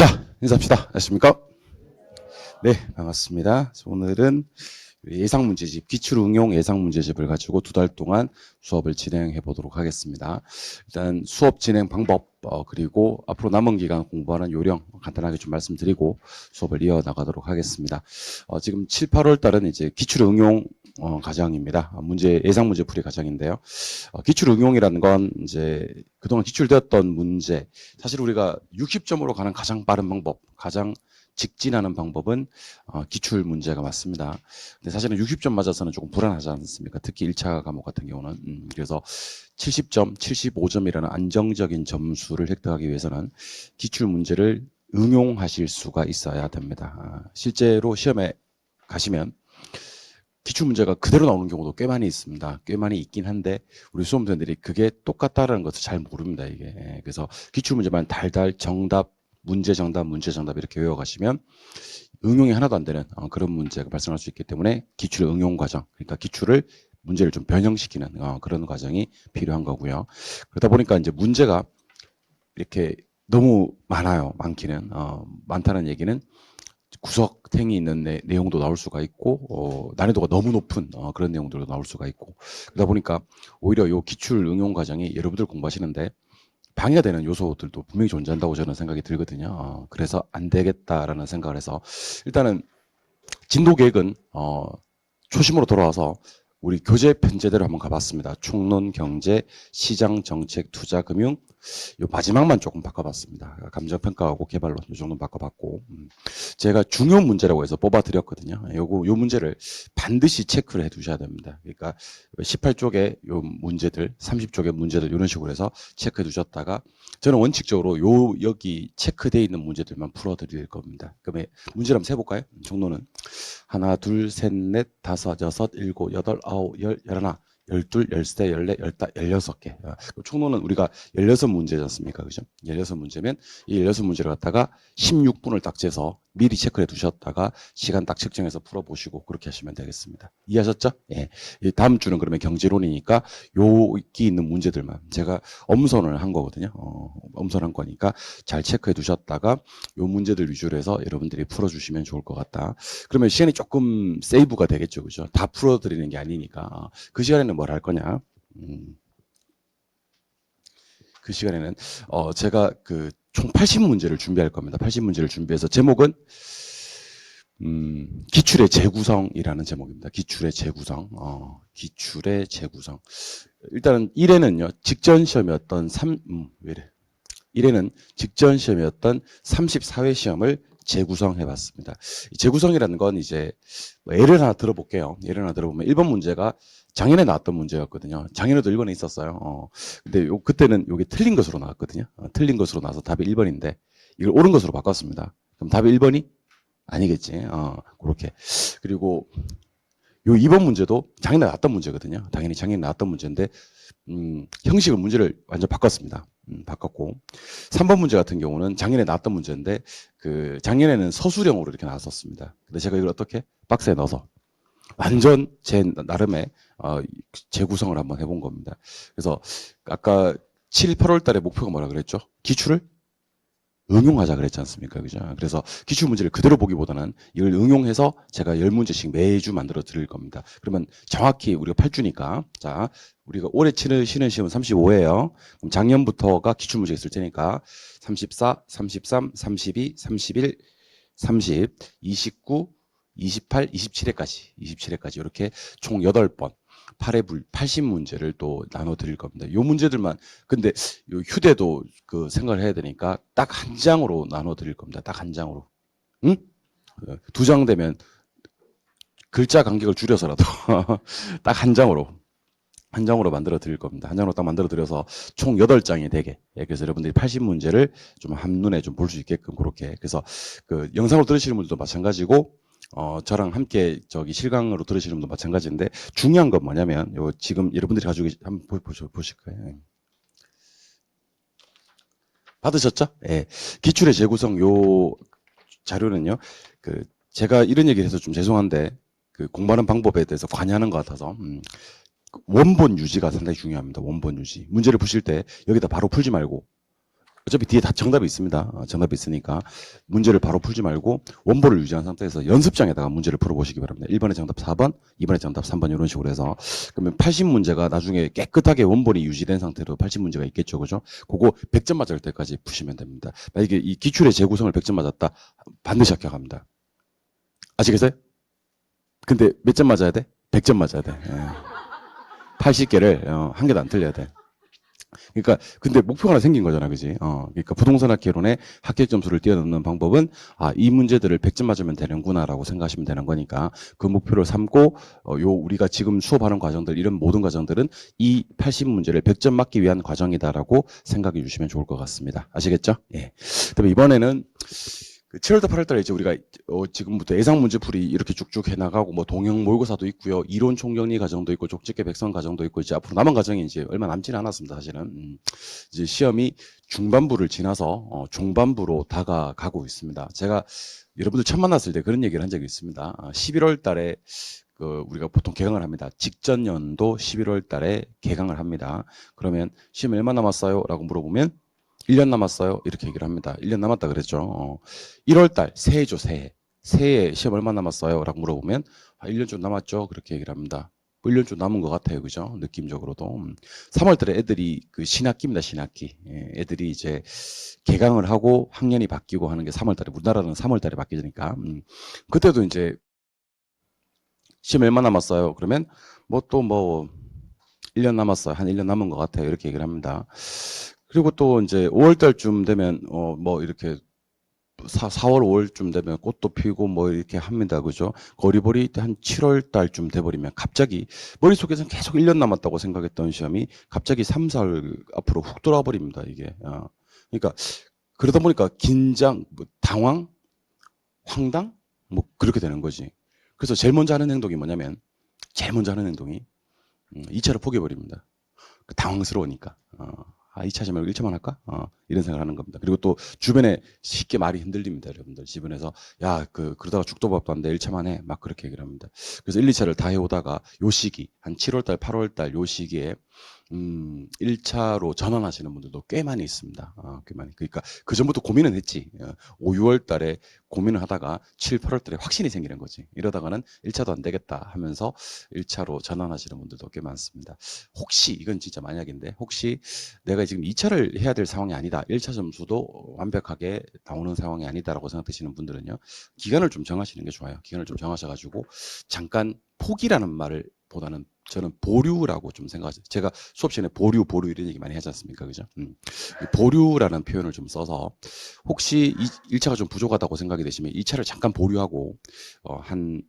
자, 인사합시다. 안녕하십니까? 네, 반갑습니다. 오늘은 예상문제집, 기출응용 예상문제집을 가지고 2달 동안 수업을 진행해 보도록 하겠습니다. 일단 수업 진행 방법, 그리고 앞으로 남은 기간 공부하는 요령 간단하게 좀 말씀드리고 수업을 이어나가도록 하겠습니다. 지금 7, 8월 달은 이제 기출응용 과정입니다. 예상문제 풀이 과정인데요. 기출응용이라는 건 이제 그동안 기출되었던 문제, 사실 우리가 60점으로 가는 가장 빠른 방법, 가장 직진하는 방법은 기출 문제가 맞습니다. 근데 사실은 60점 맞아서는 조금 불안하지 않습니까? 특히 1차 과목 같은 경우는. 그래서 70점, 75점이라는 안정적인 점수를 획득하기 위해서는 기출 문제를 응용하실 수가 있어야 됩니다. 실제로 시험에 가시면 기출 문제가 그대로 나오는 경우도 꽤 많이 있습니다. 꽤 많이 있긴 한데 우리 수험생들이 그게 똑같다라는 것을 잘 모릅니다. 이게. 그래서 기출 문제만 달달 정답, 문제 정답, 문제 정답 이렇게 외워가시면 응용이 하나도 안 되는 그런 문제가 발생할 수 있기 때문에 기출 응용 과정, 그러니까 기출을 문제를 좀 변형시키는 그런 과정이 필요한 거고요. 그러다 보니까 이제 문제가 이렇게 너무 많아요. 많다는 얘기는 구석탱이 있는 내용도 나올 수가 있고 난이도가 너무 높은 그런 내용들도 나올 수가 있고, 그러다 보니까 오히려 이 기출 응용 과정이 여러분들 공부하시는데 방해가 되는 요소들도 분명히 존재한다고 저는 생각이 들거든요. 그래서 안 되겠다라는 생각을 해서 일단은 진도 계획은 초심으로 돌아와서 우리 교재 편제대로 한번 가봤습니다. 총론, 경제, 시장, 정책, 투자, 금융, 요 마지막만 조금 바꿔봤습니다. 감정평가하고 개발론 요 정도 바꿔봤고, 제가 중요 문제라고 해서 뽑아드렸거든요. 요 문제를 반드시 체크를 해두셔야 됩니다. 그러니까 18쪽의 요 문제들, 30쪽의 문제들 이런 식으로 해서 체크해 두셨다가 저는 원칙적으로 여기 체크되어 있는 문제들만 풀어드릴 겁니다. 그러면 문제를 한번 세볼까요? 종로는 하나, 둘, 셋, 넷, 다섯, 여섯, 일곱, 여덟, 아홉, 열, 열하나, 열둘, 열세, 열네, 열다, 16개. 총론은 우리가 16문제지 않습니까? 그죠? 16문제면 이 16문제를 갖다가 16분을 딱 재서 미리 체크해 두셨다가 시간 딱 측정해서 풀어보시고 그렇게 하시면 되겠습니다. 이해하셨죠? 예. 다음 주는 그러면 경제론이니까 여기 있는 문제들만 제가 엄선을 한 거거든요. 엄선한 거니까 잘 체크해 두셨다가 요 문제들 위주로 해서 여러분들이 풀어주시면 좋을 것 같다. 그러면 시간이 조금 세이브가 되겠죠. 그죠? 다 풀어드리는 게 아니니까. 그 시간에는 뭘 할 거냐? 그 시간에는 제가 그 총 80문제를 준비할 겁니다. 80문제를 준비해서 제목은 기출의 재구성이라는 제목입니다. 기출의 재구성. 기출의 재구성. 일단은 1회는요. 직전 시험이었던 1회는 직전 시험이었던 34회 시험을 재구성해 봤습니다. 재구성이라는 건 이제 예를 하나 들어볼게요. 예를 하나 들어보면 1번 문제가 작년에 나왔던 문제였거든요. 작년에도 1번에 있었어요. 근데 그때는 요게 틀린 것으로 나왔거든요. 틀린 것으로 나와서 답이 1번인데 이걸 옳은 것으로 바꿨습니다. 그럼 답이 1번이 아니겠지. 그렇게. 그리고 요 2번 문제도 작년에 나왔던 문제거든요. 당연히 작년에 나왔던 문제인데 형식을 문제를 완전 바꿨습니다. 바꿨고 3번 문제 같은 경우는 작년에 나왔던 문제인데 그 작년에는 서술형으로 이렇게 나왔었습니다. 근데 제가 이걸 어떻게 박스에 넣어서 완전 제 나름의 재구성을 한번 해본 겁니다. 그래서 아까 7, 8월 달에 목표가 뭐라 그랬죠? 기출을 응용하자 그랬지 않습니까? 그죠? 그래서 기출 문제를 그대로 보기보다는 이걸 응용해서 제가 10문제씩 매주 만들어 드릴 겁니다. 그러면 정확히 우리가 8주니까, 자, 우리가 올해 치는 시험은 35회예요. 그럼 작년부터가 기출 문제가 있을 테니까 34, 33, 32, 31, 30, 29, 28, 27회까지 이렇게 총 8번 8회 80문제를 또 나눠 드릴 겁니다. 요 문제들만, 근데 요 휴대도 그 생각을 해야 되니까 딱 한 장으로 나눠 드릴 겁니다. 딱 한 장으로. 응? 2장 되면 글자 간격을 줄여서라도 딱 한 장으로 만들어 드릴 겁니다. 한 장으로 딱 만들어 드려서 총 8장이 되게. 그래서 여러분들이 80문제를 좀 한눈에 좀 볼 수 있게끔 그렇게. 그래서 그 영상으로 들으시는 분들도 마찬가지고 저랑 함께 실강으로 들으시는 분도 마찬가지인데 중요한 건 뭐냐면 요 지금 여러분들이 가지고 한번 보실까요? 받으셨죠? 예. 기출의 재구성 요 자료는요. 그 제가 이런 얘기를 해서 좀 죄송한데 그 공부하는 방법에 대해서 관여하는 것 같아서 원본 유지가 상당히 중요합니다. 원본 유지. 문제를 푸실 때 여기다 바로 풀지 말고 어차피 뒤에 다 정답이 있습니다. 정답이 있으니까 문제를 바로 풀지 말고 원본을 유지한 상태에서 연습장에다가 문제를 풀어보시기 바랍니다. 1번의 정답 4번, 2번의 정답 3번 이런 식으로 해서 그러면 80문제가 나중에 깨끗하게 원본이 유지된 상태로 80문제가 있겠죠. 그죠? 그거 100점 맞을 때까지 푸시면 됩니다. 만약에 이 기출의 재구성을 100점 맞았다. 반드시 합격합니다. 아시겠어요? 근데 몇 점 맞아야 돼? 100점 맞아야 돼. 80개를 한 개도 안 틀려야 돼. 그러니까 근데 목표가 하나 생긴 거잖아, 그지? 그러니까 부동산 학개론의 합격 점수를 뛰어넘는 방법은 이 문제들을 100점 맞으면 되는구나라고 생각하시면 되는 거니까 그 목표를 삼고 우리가 지금 수업하는 과정들 이런 모든 과정들은 이 80문제를 100점 맞기 위한 과정이다라고 생각해 주시면 좋을 것 같습니다. 아시겠죠? 예. 그다음에 이번에는 그 7월달, 8월달에 이제 우리가 지금부터 예상 문제풀이 이렇게 쭉쭉 해나가고 뭐 동형 모의고사도 있고요, 이론 총정리 과정도 있고 족집게 백선 과정도 있고 이제 앞으로 남은 과정이 이제 얼마 남지는 않았습니다. 사실은 이제 시험이 중반부를 지나서 중반부로 다가가고 있습니다. 제가 여러분들 처음 만났을 때 그런 얘기를 한 적이 있습니다. 11월달에 우리가 보통 개강을 합니다. 직전 연도 11월달에 개강을 합니다. 그러면 시험 얼마 남았어요? 라고 물어보면 1년 남았어요. 이렇게 얘기를 합니다. 1년 남았다 그랬죠. 1월달 새해죠, 새해. 새해 시험 얼마 남았어요? 라고 물어보면 1년 좀 남았죠. 그렇게 얘기를 합니다. 1년 좀 남은 것 같아요. 그죠? 느낌적으로도. 3월달에 애들이 그 신학기입니다. 신학기. 애들이 이제 개강을 하고 학년이 바뀌고 하는 게 3월달에, 우리나라는 3월달에 바뀌니까. 그때도 이제 시험 얼마 남았어요? 그러면 뭐 1년 남았어요. 한 1년 남은 것 같아요. 이렇게 얘기를 합니다. 그리고 또 이제 5월 달쯤 되면 뭐 이렇게 4월 5월쯤 되면 꽃도 피고 뭐 이렇게 합니다. 그죠? 거리보리 한 7월 달쯤 돼 버리면 갑자기 머릿속에서는 계속 1년 남았다고 생각했던 시험이 갑자기 3, 4월 앞으로 훅 돌아 버립니다, 이게. 그러니까 그러다 보니까 긴장, 뭐 당황, 황당 뭐 그렇게 되는 거지. 그래서 제일 먼저 하는 행동이 뭐냐면 제일 먼저 하는 행동이 2차를 포기해 버립니다. 당황스러우니까. 2차 하지 말고 1차만 할까? 이런 생각을 하는 겁니다. 그리고 또 주변에 쉽게 말이 흔들립니다. 여러분들 주변에서 그러다가 죽도 밥도 안 돼. 1차만 해. 막 그렇게 얘기를 합니다. 그래서 1, 2차를 다 해오다가 요 시기 한 7월달 8월달 요 시기에 1차로 전환하시는 분들도 꽤 많이 있습니다. 꽤 많이. 그러니까 그 전부터 고민은 했지. 5, 6월 달에 고민을 하다가 7, 8월 달에 확신이 생기는 거지. 이러다가는 1차도 안 되겠다 하면서 1차로 전환하시는 분들도 꽤 많습니다. 혹시 이건 진짜 만약인데 혹시 내가 지금 2차를 해야 될 상황이 아니다. 1차 점수도 완벽하게 나오는 상황이 아니다라고 생각되시는 분들은요. 기간을 좀 정하시는 게 좋아요. 기간을 좀 정하셔가지고 잠깐 포기라는 말을 보다는 저는 보류라고 좀 생각하죠. 제가 수업 시간에 보류 이런 얘기 많이 하지 않습니까? 그죠? 보류라는 표현을 좀 써서 혹시 1차가 좀 부족하다고 생각이 되시면 2차를 잠깐 보류하고 한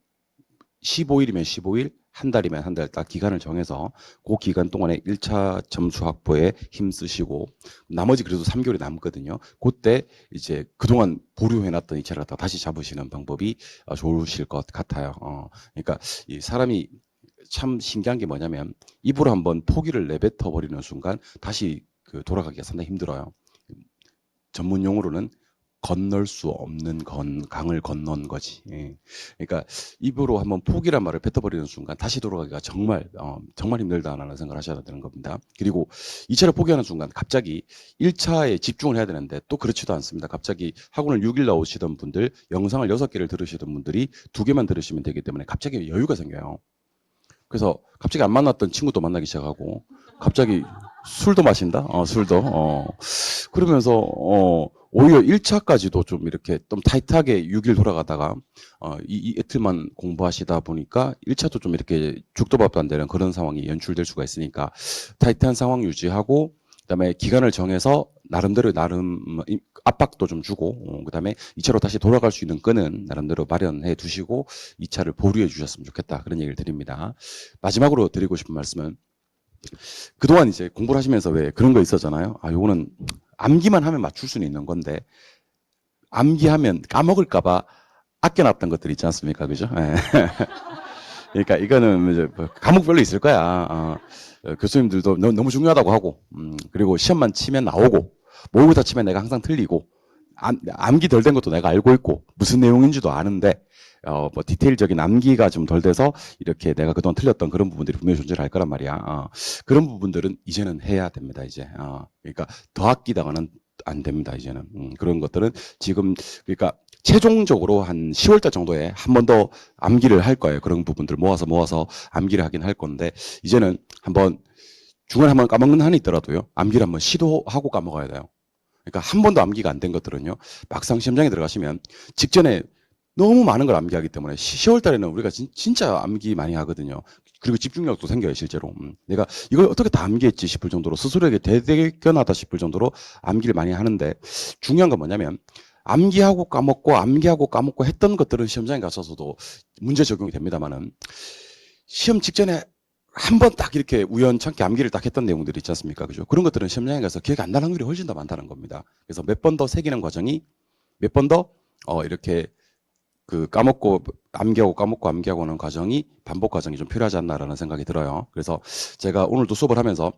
15일이면 15일, 한 달이면 한 달 딱 기간을 정해서 그 기간 동안에 1차 점수 확보에 힘쓰시고 나머지 그래도 3개월이 남거든요. 그때 이제 그동안 보류해놨던 2차를 갖다 다시 잡으시는 방법이 좋으실 것 같아요. 그러니까 이 사람이 참 신기한 게 뭐냐면 입으로 한번 포기를 내뱉어 버리는 순간 다시 돌아가기가 상당히 힘들어요. 전문 용어로는 건널 수 없는 강을 건넌 거지. 예. 그러니까 입으로 한번 포기란 말을 뱉어버리는 순간 다시 돌아가기가 정말 힘들다라는 생각을 하셔야 되는 겁니다. 그리고 2차를 포기하는 순간 갑자기 1차에 집중을 해야 되는데 또 그렇지도 않습니다. 갑자기 학원을 6일 나오시던 분들, 영상을 6개를 들으시던 분들이 2개만 들으시면 되기 때문에 갑자기 여유가 생겨요. 그래서 갑자기 안 만났던 친구도 만나기 시작하고 갑자기 술도 마신다? 술도. 그러면서 오히려 1차까지도 좀 이렇게 좀 타이트하게 6일 돌아가다가 이틀만 공부하시다 보니까 1차도 좀 이렇게 죽도 밥도 안 되는 그런 상황이 연출될 수가 있으니까 타이트한 상황 유지하고 그다음에 기간을 정해서 나름대로 압박도 좀 주고 그다음에 2차로 다시 돌아갈 수 있는 끈은 나름대로 마련해 두시고 2차를 보류해 주셨으면 좋겠다. 그런 얘기를 드립니다. 마지막으로 드리고 싶은 말씀은 그동안 이제 공부를 하시면서 왜 그런 거 있었잖아요. 요거는 암기만 하면 맞출 수는 있는 건데 암기하면 까먹을까봐 아껴놨던 것들 있지 않습니까? 그죠? 예. 그러니까 이거는 이제 과목별로 있을 거야. 교수님들도 너무 중요하다고 하고, 그리고 시험만 치면 나오고, 모의고사 치면 내가 항상 틀리고, 암기 덜 된 것도 내가 알고 있고, 무슨 내용인지도 아는데, 뭐 디테일적인 암기가 좀 덜 돼서 이렇게 내가 그동안 틀렸던 그런 부분들이 분명히 존재할 거란 말이야. 그런 부분들은 이제는 해야 됩니다. 이제. 그러니까 더 아끼다가는 안 됩니다, 이제는. 그런 것들은 지금, 그러니까 최종적으로 한 10월달 정도에 한 번 더 암기를 할 거예요. 그런 부분들 모아서 암기를 하긴 할 건데, 이제는 한번 중간에 한번 까먹는 한이 있더라도요, 암기를 한번 시도하고 까먹어야 돼요. 그러니까 한 번도 암기가 안 된 것들은요, 막상 시험장에 들어가시면 직전에 너무 많은 걸 암기하기 때문에 10월 달에는 우리가 진짜 암기 많이 하거든요. 그리고 집중력도 생겨요, 실제로. 내가 이걸 어떻게 다 암기했지 싶을 정도로 스스로에게 대대견하다 싶을 정도로 암기를 많이 하는데, 중요한 건 뭐냐면 암기하고 까먹고 했던 것들은 시험장에 가서도 문제 적용이 됩니다만은, 시험 직전에 한 번 딱 이렇게 우연찮게 암기를 딱 했던 내용들이 있지 않습니까? 그죠? 그런 것들은 시험장에 가서 기억이 안 나는 확률이 훨씬 더 많다는 겁니다. 그래서 몇 번 더 새기는 과정이, 몇 번 더 이렇게 그 암기하고 하는 과정이, 반복 과정이 좀 필요하지 않나라는 생각이 들어요. 그래서 제가 오늘도 수업을 하면서,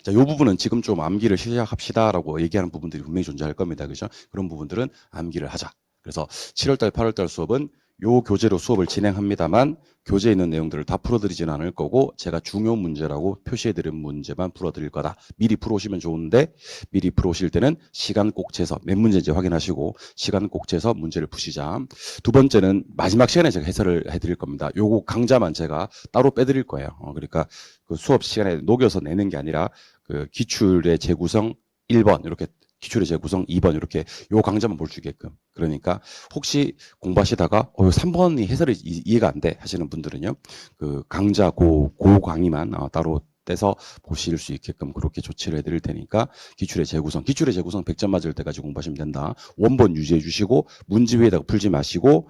자, 이 부분은 지금 좀 암기를 시작합시다라고 얘기하는 부분들이 분명히 존재할 겁니다. 그죠? 그런 부분들은 암기를 하자. 그래서 7월달, 8월달 수업은 요 교재로 수업을 진행합니다만, 교재에 있는 내용들을 다 풀어드리지는 않을 거고, 제가 중요 문제라고 표시해드린 문제만 풀어드릴 거다. 미리 풀어오시면 좋은데, 미리 풀어오실 때는 시간 꼭 재서 몇 문제인지 확인하시고 시간 꼭 재서 문제를 푸시자. 두 번째는 마지막 시간에 제가 해설을 해드릴 겁니다. 요거 강좌만 제가 따로 빼드릴 거예요. 그러니까 그 수업 시간에 녹여서 내는 게 아니라, 그 기출의 재구성 1번 이렇게, 기출의 재구성 2번 이렇게 요 강좌만 볼 수 있게끔. 그러니까 혹시 공부하시다가 요 3번이 해설이 이해가 안 돼 하시는 분들은요, 그 강좌 고 강의만 따로 떼서 보실 수 있게끔 그렇게 조치를 해드릴 테니까, 기출의 재구성 100점 맞을 때까지 공부하시면 된다. 원본 유지해 주시고 문제 위에다가 풀지 마시고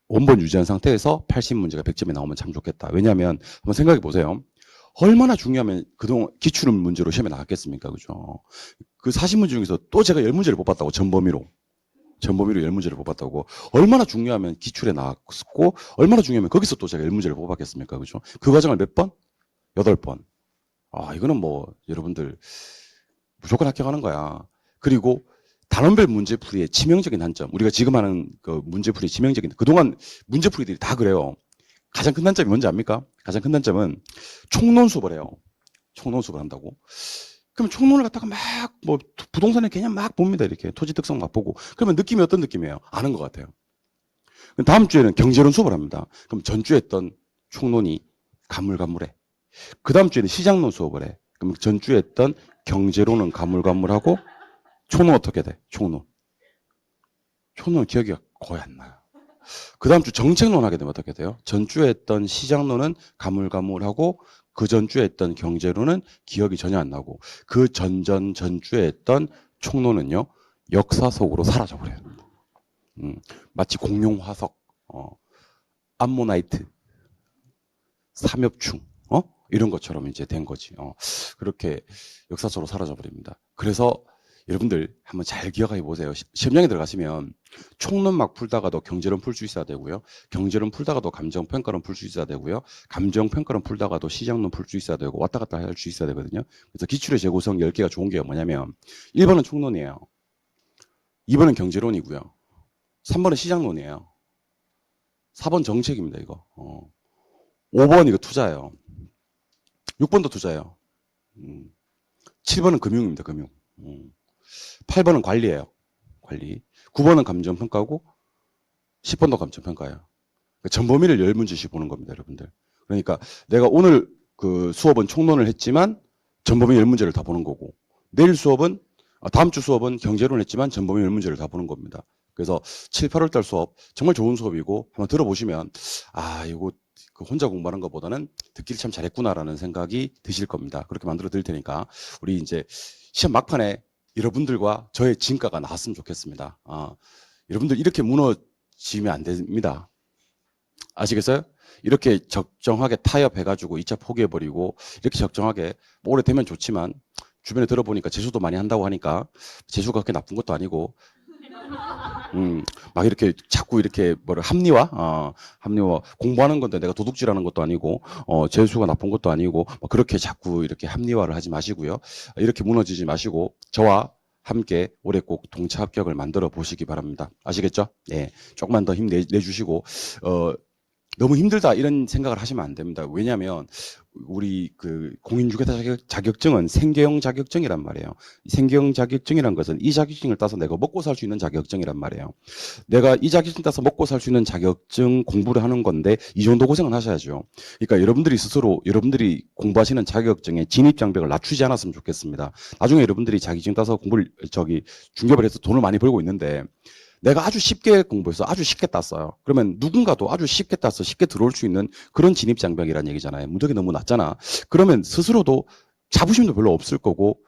원본 유지한 상태에서 80문제가 100점이 나오면 참 좋겠다. 왜냐하면 한번 생각해 보세요. 얼마나 중요하면 그동안 기출 문제로 시험에 나왔겠습니까? 그죠? 그 40문제 중에서 또 제가 10문제를 뽑았다고, 전범위로 10문제를 뽑았다고. 얼마나 중요하면 기출에 나왔고, 얼마나 중요하면 거기서 또 제가 10문제를 뽑았겠습니까? 그죠? 그 과정을 몇 번? 8번. 이거는 뭐 여러분들 무조건 합격하는 거야. 그리고 단원별 문제풀이의 치명적인 한점, 우리가 지금 하는 그 문제풀이 치명적인, 그동안 문제풀이들이 다 그래요. 가장 큰 단점이 뭔지 압니까? 가장 큰 단점은 총론 수업을 해요. 총론 수업을 한다고. 그럼 총론을 갖다가 막 뭐 부동산에 그냥 막 봅니다. 이렇게 토지 특성 막 보고. 그러면 느낌이 어떤 느낌이에요? 아는 것 같아요. 다음 주에는 경제론 수업을 합니다. 그럼 전주에 했던 총론이 가물가물해. 그 다음 주에는 시장론 수업을 해. 그럼 전주에 했던 경제론은 가물가물하고, 총론 어떻게 돼? 총론 기억이 거의 안 나요. 그 다음 주 정책론 하게 되면 어떻게 돼요? 전주에 했던 시장론은 가물가물하고, 그 전주에 했던 경제론은 기억이 전혀 안 나고, 그 전주에 했던 총론은요, 역사 속으로 사라져버려요. 마치 공룡 화석, 암모나이트, 삼엽충, 이런 것처럼 이제 된 거지. 그렇게 역사 속으로 사라져버립니다. 그래서 여러분들 한번 잘 기억해 보세요. 시험장에 들어가시면 총론 막 풀다가도 경제론 풀 수 있어야 되고요. 경제론 풀다가도 감정평가론 풀 수 있어야 되고요. 감정평가론 풀다가도 시장론 풀 수 있어야 되고, 왔다 갔다 할 수 있어야 되거든요. 그래서 기출의 재구성 10개가 좋은 게 뭐냐면, 1번은 총론이에요. 2번은 경제론이고요. 3번은 시장론이에요. 4번 정책입니다, 이거. 5번 이거 투자예요. 6번도 투자예요. 7번은 금융입니다, 금융. 8번은 관리예요. 관리. 9번은 감정평가고, 10번도 감정평가예요. 전범위를 10문제씩 보는 겁니다, 여러분들. 그러니까 내가 오늘 그 수업은 총론을 했지만 전범위 10문제를 다 보는 거고, 내일 수업은, 다음 주 수업은 경제론 했지만 전범위 10문제를 다 보는 겁니다. 그래서 7, 8월 달 수업 정말 좋은 수업이고, 한번 들어보시면 이거 그 혼자 공부하는 것보다는 듣기를 참 잘했구나라는 생각이 드실 겁니다. 그렇게 만들어 드릴 테니까 우리 이제 시험 막판에 여러분들과 저의 진가가 나왔으면 좋겠습니다. 여러분들 이렇게 무너지면 안 됩니다. 아시겠어요? 이렇게 적정하게 타협해가지고 2차 포기해버리고, 이렇게 적정하게 뭐 오래 되면 좋지만, 주변에 들어보니까 재수도 많이 한다고 하니까 재수가 그렇게 나쁜 것도 아니고, 막 이렇게 자꾸 이렇게 합리화 공부하는 건데 내가 도둑질하는 것도 아니고, 재수가 나쁜 것도 아니고, 그렇게 자꾸 이렇게 합리화를 하지 마시고요. 이렇게 무너지지 마시고 저와 함께 올해 꼭 동차 합격을 만들어 보시기 바랍니다. 아시겠죠? 네, 조금만 더 힘내주시고, 너무 힘들다 이런 생각을 하시면 안 됩니다. 왜냐하면 우리 그 공인중개사 자격증은 생계형 자격증이란 말이에요. 생계형 자격증이란 것은 이 자격증을 따서 내가 먹고 살 수 있는 자격증이란 말이에요. 내가 이 자격증 따서 먹고 살 수 있는 자격증 공부를 하는 건데 이 정도 고생은 하셔야죠. 그러니까 여러분들이 스스로 여러분들이 공부하시는 자격증의 진입 장벽을 낮추지 않았으면 좋겠습니다. 나중에 여러분들이 자격증 따서 공부를 중개를 해서 돈을 많이 벌고 있는데 내가 아주 쉽게 공부해서 아주 쉽게 땄어요. 그러면 누군가도 아주 쉽게 따서 쉽게 들어올 수 있는 그런 진입 장벽이라는 얘기잖아요. 문턱이 너무 낮잖아. 그러면 스스로도 자부심도 별로 없을 거고,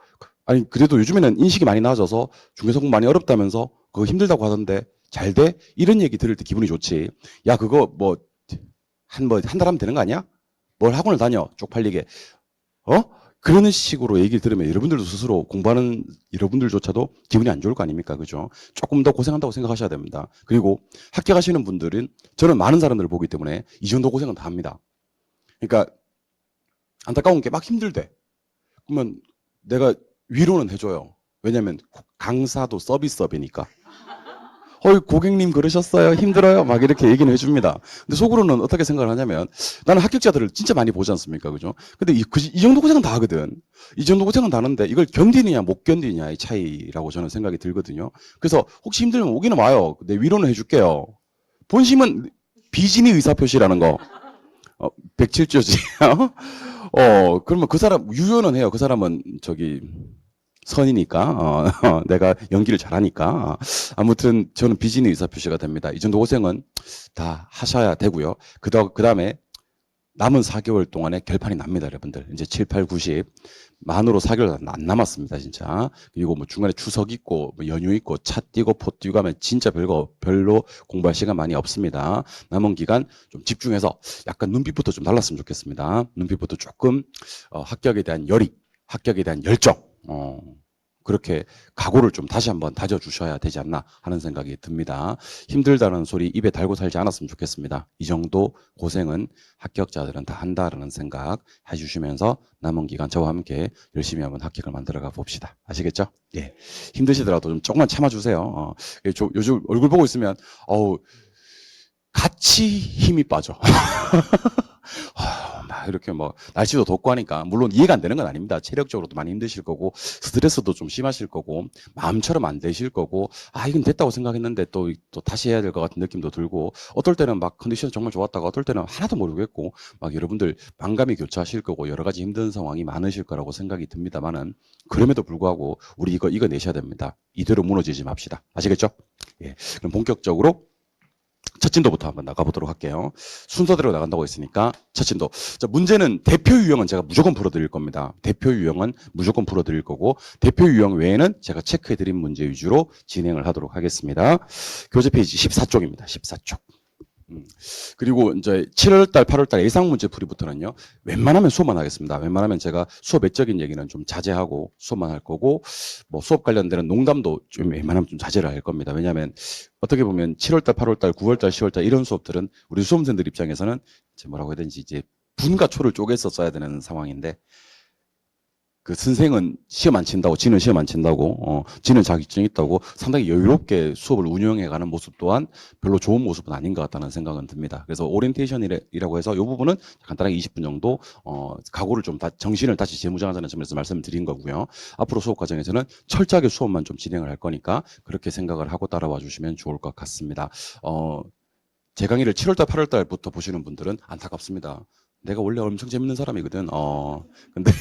아니 그래도 요즘에는 인식이 많이 나아져서 중개사 공부 많이 어렵다면서 그거 힘들다고 하던데 잘 돼? 이런 얘기 들을 때 기분이 좋지. 야 그거 한 달 하면 되는 거 아니야? 뭘 학원을 다녀 쪽팔리게. 그런 식으로 얘기를 들으면 여러분들도 스스로 공부하는 여러분들조차도 기분이 안 좋을 거 아닙니까? 그죠? 조금 더 고생한다고 생각하셔야 됩니다. 그리고 합격하시는 분들은 저는 많은 사람들을 보기 때문에 이 정도 고생은 다 합니다. 그러니까 안타까운 게 막 힘들대. 그러면 내가 위로는 해줘요. 왜냐면 강사도 서비스업이니까. 고객님 그러셨어요? 힘들어요? 막 이렇게 얘기는 해줍니다. 근데 속으로는 어떻게 생각을 하냐면 나는 합격자들을 진짜 많이 보지 않습니까? 그죠? 근데 이 정도 고생은 다 하거든. 이 정도 고생은 다 하는데 이걸 견디느냐 못 견디느냐의 차이라고 저는 생각이 들거든요. 그래서 혹시 힘들면 오기는 와요. 내 위로는 해줄게요. 본심은 비진의 의사표시라는 거. 107조지. 그러면 그 사람 유효는 해요. 그 사람은 선이니까 내가 연기를 잘하니까 아무튼 저는 비진의 의사표시가 됩니다. 이 정도 고생은 다 하셔야 되고요. 그 다음에 남은 4개월 동안에 결판이 납니다, 여러분들. 이제 7, 8, 90 만으로 4개월 안 남았습니다, 진짜. 그리고 뭐 중간에 추석 있고 뭐 연휴 있고 차 뛰고 포 뛰고 하면 진짜 별로 공부할 시간 많이 없습니다. 남은 기간 좀 집중해서 약간 눈빛부터 좀 달랐으면 좋겠습니다. 눈빛부터 조금 합격에 대한 열의, 합격에 대한 열정. 그렇게 각오를 좀 다시 한번 다져주셔야 되지 않나 하는 생각이 듭니다. 힘들다는 소리 입에 달고 살지 않았으면 좋겠습니다. 이 정도 고생은 합격자들은 다 한다라는 생각 해주시면서 남은 기간 저와 함께 열심히 한번 합격을 만들어가 봅시다. 아시겠죠? 예. 힘드시더라도 좀 조금만 참아주세요. 요즘 얼굴 보고 있으면 같이 힘이 빠져. 막 이렇게 날씨도 덥고 하니까 물론 이해가 안 되는 건 아닙니다. 체력적으로도 많이 힘드실 거고 스트레스도 좀 심하실 거고 마음처럼 안 되실 거고 이건 됐다고 생각했는데 또 다시 해야 될 것 같은 느낌도 들고 어떨 때는 막 컨디션이 정말 좋았다가 어떨 때는 하나도 모르겠고 막 여러분들 만감이 교차하실 거고 여러 가지 힘든 상황이 많으실 거라고 생각이 듭니다만은 그럼에도 불구하고 우리 이거 내셔야 됩니다. 이대로 무너지지 맙시다. 아시겠죠? 예. 그럼 본격적으로 첫 진도부터 한번 나가보도록 할게요. 순서대로 나간다고 했으니까 첫 진도. 자, 문제는 대표 유형은 제가 무조건 풀어드릴 겁니다. 대표 유형은 무조건 풀어드릴 거고 대표 유형 외에는 제가 체크해드린 문제 위주로 진행을 하도록 하겠습니다. 교재 페이지 14쪽입니다. 14쪽. 그리고 이제 7월달, 8월달 예상 문제 풀이부터는요. 웬만하면 수업만 하겠습니다. 웬만하면 제가 수업 외적인 얘기는 좀 자제하고 수업만 할 거고 뭐 수업 관련되는 농담도 좀 웬만하면 좀 자제를 할 겁니다. 왜냐하면 어떻게 보면 7월달, 8월달, 9월달, 10월달 이런 수업들은 우리 수험생들 입장에서는 이제 뭐라고 해야 되는지 이제 분과 초를 쪼개서 써야 되는 상황인데 그 선생은 시험 안 친다고, 지는 시험 안 친다고, 지는 자격증이 있다고 상당히 여유롭게 수업을 운영해가는 모습 또한 별로 좋은 모습은 아닌 것 같다는 생각은 듭니다. 그래서 오리엔테이션이라고 해서 이 부분은 간단하게 20분 정도 각오를 좀 정신을 다시 재무장하자는 점에서 말씀을 드린 거고요. 앞으로 수업 과정에서는 철저하게 수업만 좀 진행을 할 거니까 그렇게 생각을 하고 따라와 주시면 좋을 것 같습니다. 제 강의를 7월달, 8월달부터 보시는 분들은 안타깝습니다. 내가 원래 엄청 재밌는 사람이거든. 근데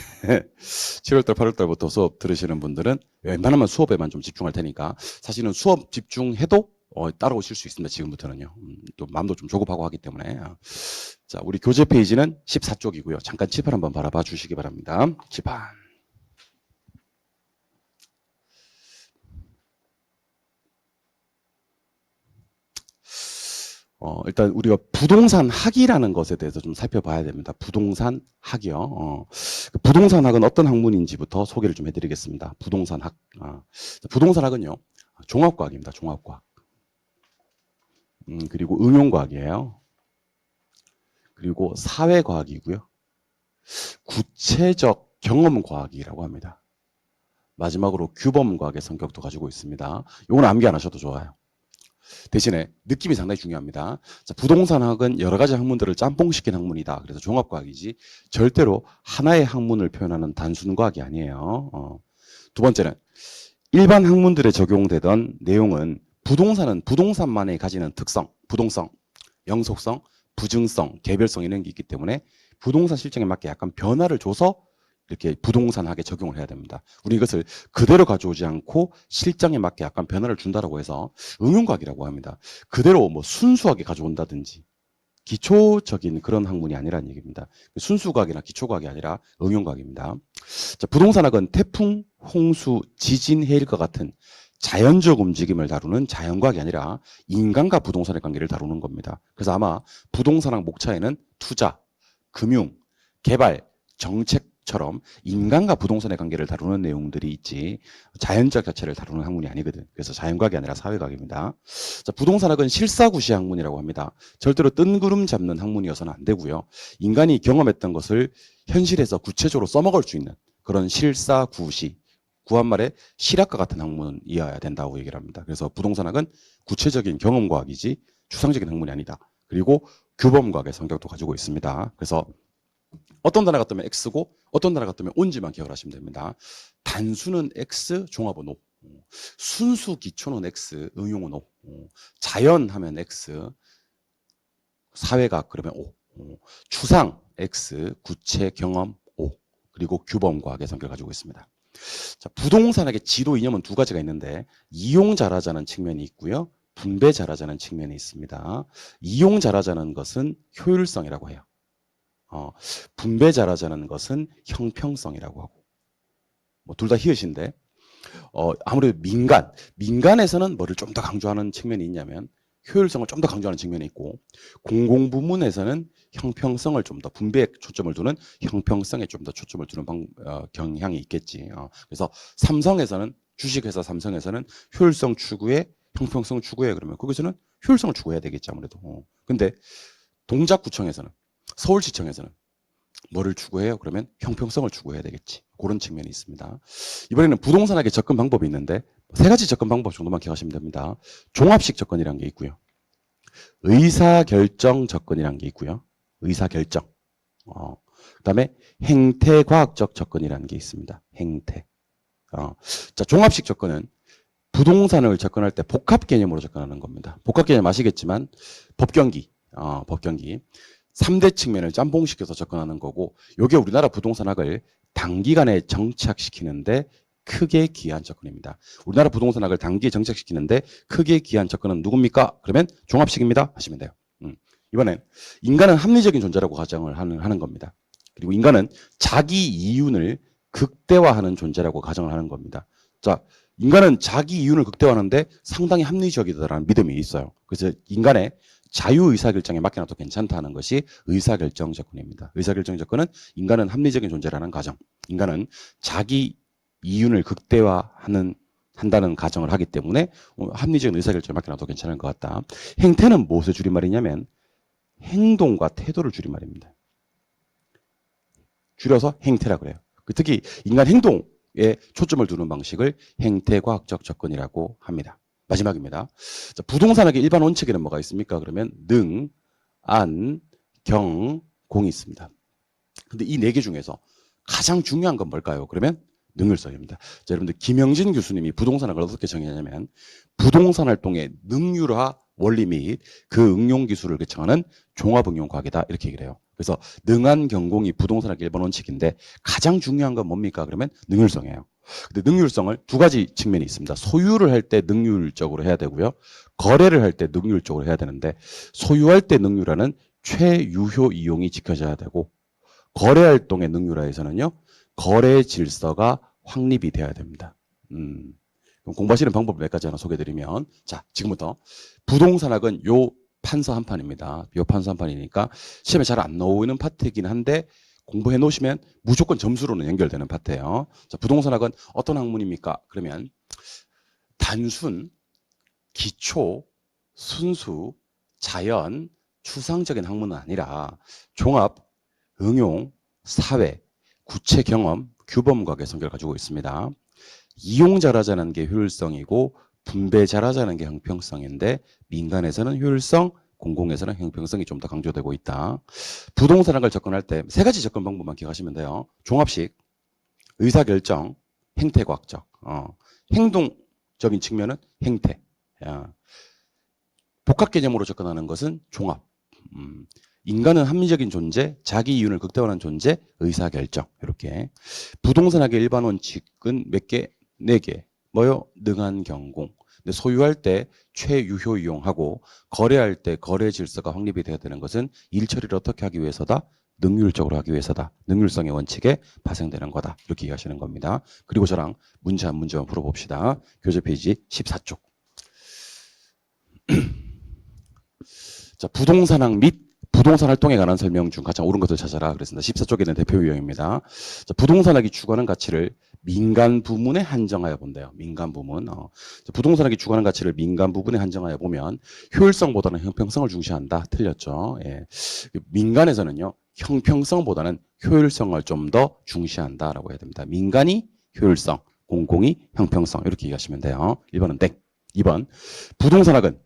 7월달, 8월달부터 수업 들으시는 분들은 웬만하면 수업에만 좀 집중할 테니까 사실은 수업 집중해도 따라오실 수 있습니다. 지금부터는요. 또 마음도 좀 조급하고 하기 때문에. 자, 우리 교재 페이지는 14쪽이고요. 잠깐 칠판 한번 바라봐 주시기 바랍니다. 칠판. 일단 우리가 부동산 학이라는 것에 대해서 좀 살펴봐야 됩니다. 부동산 학이요. 부동산 학은 어떤 학문인지부터 소개를 좀 해드리겠습니다. 부동산 학. 부동산 학은요, 종합과학입니다. 종합과학. 그리고 응용과학이에요. 그리고 사회과학이고요. 구체적 경험과학이라고 합니다. 마지막으로 규범과학의 성격도 가지고 있습니다. 이건 암기 안 하셔도 좋아요. 대신에 느낌이 상당히 중요합니다. 자, 부동산학은 여러 가지 학문들을 짬뽕시킨 학문이다. 그래서 종합과학이지 절대로 하나의 학문을 표현하는 단순 과학이 아니에요. 두 번째는 일반 학문들에 적용되던 내용은 부동산은 부동산만이 가지는 특성, 부동성, 영속성, 부증성, 개별성 이런 게 있기 때문에 부동산 실정에 맞게 약간 변화를 줘서 이렇게 부동산학에 적용을 해야 됩니다. 우리 이것을 그대로 가져오지 않고 실정에 맞게 약간 변화를 준다라고 해서 응용과학이라고 합니다. 그대로 뭐 순수하게 가져온다든지 기초적인 그런 학문이 아니라는 얘기입니다. 순수과학이나 기초과학이 아니라 응용과학입니다. 자, 부동산학은 태풍, 홍수, 지진, 해일과 같은 자연적 움직임을 다루는 자연과학이 아니라 인간과 부동산의 관계를 다루는 겁니다. 그래서 아마 부동산학 목차에는 투자, 금융, 개발, 정책처럼 인간과 부동산의 관계를 다루는 내용들이 있지 자연적 자체를 다루는 학문이 아니거든. 그래서 자연과학이 아니라 사회과학입니다. 자, 부동산학은 실사구시 학문이라고 합니다. 절대로 뜬구름 잡는 학문이어서는 안 되고요. 인간이 경험했던 것을 현실에서 구체적으로 써먹을 수 있는 그런 실사구시, 구한말에 실학과 같은 학문이어야 된다고 얘기를 합니다. 그래서 부동산학은 구체적인 경험과학이지 추상적인 학문이 아니다. 그리고 규범과학의 성격도 가지고 있습니다. 그래서 어떤 단어가 뜨면 X고 어떤 단어가 뜨면 온지만 기억을 하시면 됩니다. 단수는 X, 종합은 O. 순수 기초는 X, 응용은 O. 자연하면 X, 사회학 그러면 O. 추상 X, 구체 경험 O. 그리고 규범과학의 성격을 가지고 있습니다. 자, 부동산학의 지도 이념은 두 가지가 있는데 이용 잘하자는 측면이 있고요. 분배 잘하자는 측면이 있습니다. 이용 잘하자는 것은 효율성이라고 해요. 분배 잘하자는 것은 형평성이라고 하고 뭐 둘 다 히읗인데 아무래도 민간에서는 뭐를 좀 더 강조하는 측면이 있냐면 효율성을 좀 더 강조하는 측면이 있고 공공부문에서는 형평성을 좀 더 분배에 초점을 두는 형평성에 좀 더 초점을 두는 경향이 있겠지. 그래서 삼성에서는 주식회사 삼성에서는 효율성 추구에 형평성 추구에 그러면 거기서는 효율성을 추구해야 되겠지 아무래도. 근데 동작구청에서는 서울시청에서는 뭐를 추구해요? 그러면 형평성을 추구해야 되겠지. 그런 측면이 있습니다. 이번에는 부동산학의 접근 방법이 있는데 세 가지 접근 방법 정도만 기억하시면 됩니다. 종합식 접근이라는 게 있고요. 의사결정 접근이라는 게 있고요. 의사결정. 그다음에 행태과학적 접근이라는 게 있습니다. 행태. 자, 종합식 접근은 부동산을 접근할 때 복합 개념으로 접근하는 겁니다. 복합 개념 아시겠지만 법경기. 3대 측면을 짬뽕시켜서 접근하는 거고 이게 우리나라 부동산학을 단기간에 정착시키는데 크게 기여한 접근입니다. 우리나라 부동산학을 단기에 정착시키는데 크게 기여한 접근은 누굽니까? 그러면 종합식입니다. 하시면 돼요. 이번엔 인간은 합리적인 존재라고 가정을 하는 겁니다. 그리고 인간은 자기 이윤을 극대화하는 존재라고 가정을 하는 겁니다. 자, 인간은 자기 이윤을 극대화하는데 상당히 합리적이다라는 믿음이 있어요. 그래서 인간의 자유의사결정에 맡겨놔도 괜찮다는 것이 의사결정 접근입니다. 의사결정 접근은 인간은 합리적인 존재라는 가정. 인간은 자기 이윤을 한다는 가정을 하기 때문에 합리적인 의사결정에 맡겨놔도 괜찮을 것 같다. 행태는 무엇의 줄임말이냐면 행동과 태도를 줄임말입니다. 줄여서 행태라고 그래요. 특히 인간 행동에 초점을 두는 방식을 행태과학적 접근이라고 합니다. 마지막입니다. 자, 부동산학의 일반 원칙에는 뭐가 있습니까? 그러면 능, 안, 경, 공이 있습니다. 근데 이 네 개 중에서 가장 중요한 건 뭘까요? 그러면 능률성입니다. 자, 여러분들 김영진 교수님이 부동산학을 어떻게 정의하냐면 부동산 활동의 능률화 원리 및 그 응용 기술을 개청하는 종합응용과학이다 이렇게 얘기를 해요. 그래서 능한 경공이 부동산학의 일반 원칙인데 가장 중요한 건 뭡니까? 그러면 능률성이에요. 근데 능률성을 두 가지 측면이 있습니다. 소유를 할 때 능률적으로 해야 되고요. 거래를 할 때 능률적으로 해야 되는데 소유할 때 능률화는 최유효 이용이 지켜져야 되고 거래 활동의 능률화에서는요. 거래 질서가 확립이 돼야 됩니다. 공부하시는 방법 몇 가지 하나 소개해드리면 자 지금부터 부동산학은 요 판서 한 판입니다. 요 판서 한 판이니까 시험에 잘 안 나오는 파트이긴 한데 공부해 놓으시면 무조건 점수로는 연결되는 파트예요. 자, 부동산학은 어떤 학문입니까? 그러면 단순, 기초, 순수, 자연, 추상적인 학문은 아니라 종합, 응용, 사회, 구체 경험, 규범과학의 성격을 가지고 있습니다. 이용 잘하자는 게 효율성이고 분배 잘하자는 게 형평성인데 민간에서는 효율성, 공공에서는 형평성이 좀 더 강조되고 있다. 부동산을 접근할 때 세 가지 접근 방법만 기억하시면 돼요. 종합식, 의사결정, 행태과학적. 행동적인 측면은 행태. 복합 개념으로 접근하는 것은 종합. 인간은 합리적인 존재, 자기 이윤을 극대화하는 존재, 의사결정. 이렇게. 부동산학의 일반 원칙은 몇 개? 네 개. 뭐요? 능한 경공. 근데 소유할 때 최유효 이용하고 거래할 때 거래 질서가 확립이 되어야 되는 것은 일 처리를 어떻게 하기 위해서다? 능률적으로 하기 위해서다. 능률성의 원칙에 파생되는 거다. 이렇게 이해하시는 겁니다. 그리고 저랑 문제 한 문제만 풀어봅시다. 교재 페이지 14쪽. 자, 부동산학 및 부동산 활동에 관한 설명 중 가장 옳은 것을 찾아라. 그랬습니다. 14쪽에 있는 대표 유형입니다. 자, 부동산학이 추구하는 가치를 민간 부문에 한정하여 본대요. 민간 부문. 자, 부동산학이 추구하는 가치를 민간 부분에 한정하여 보면 효율성보다는 형평성을 중시한다. 틀렸죠. 예. 민간에서는요. 형평성보다는 효율성을 좀 더 중시한다라고 해야 됩니다. 민간이 효율성, 공공이 형평성 이렇게 이해하시면 돼요. 1번은 땡. 2번 부동산학은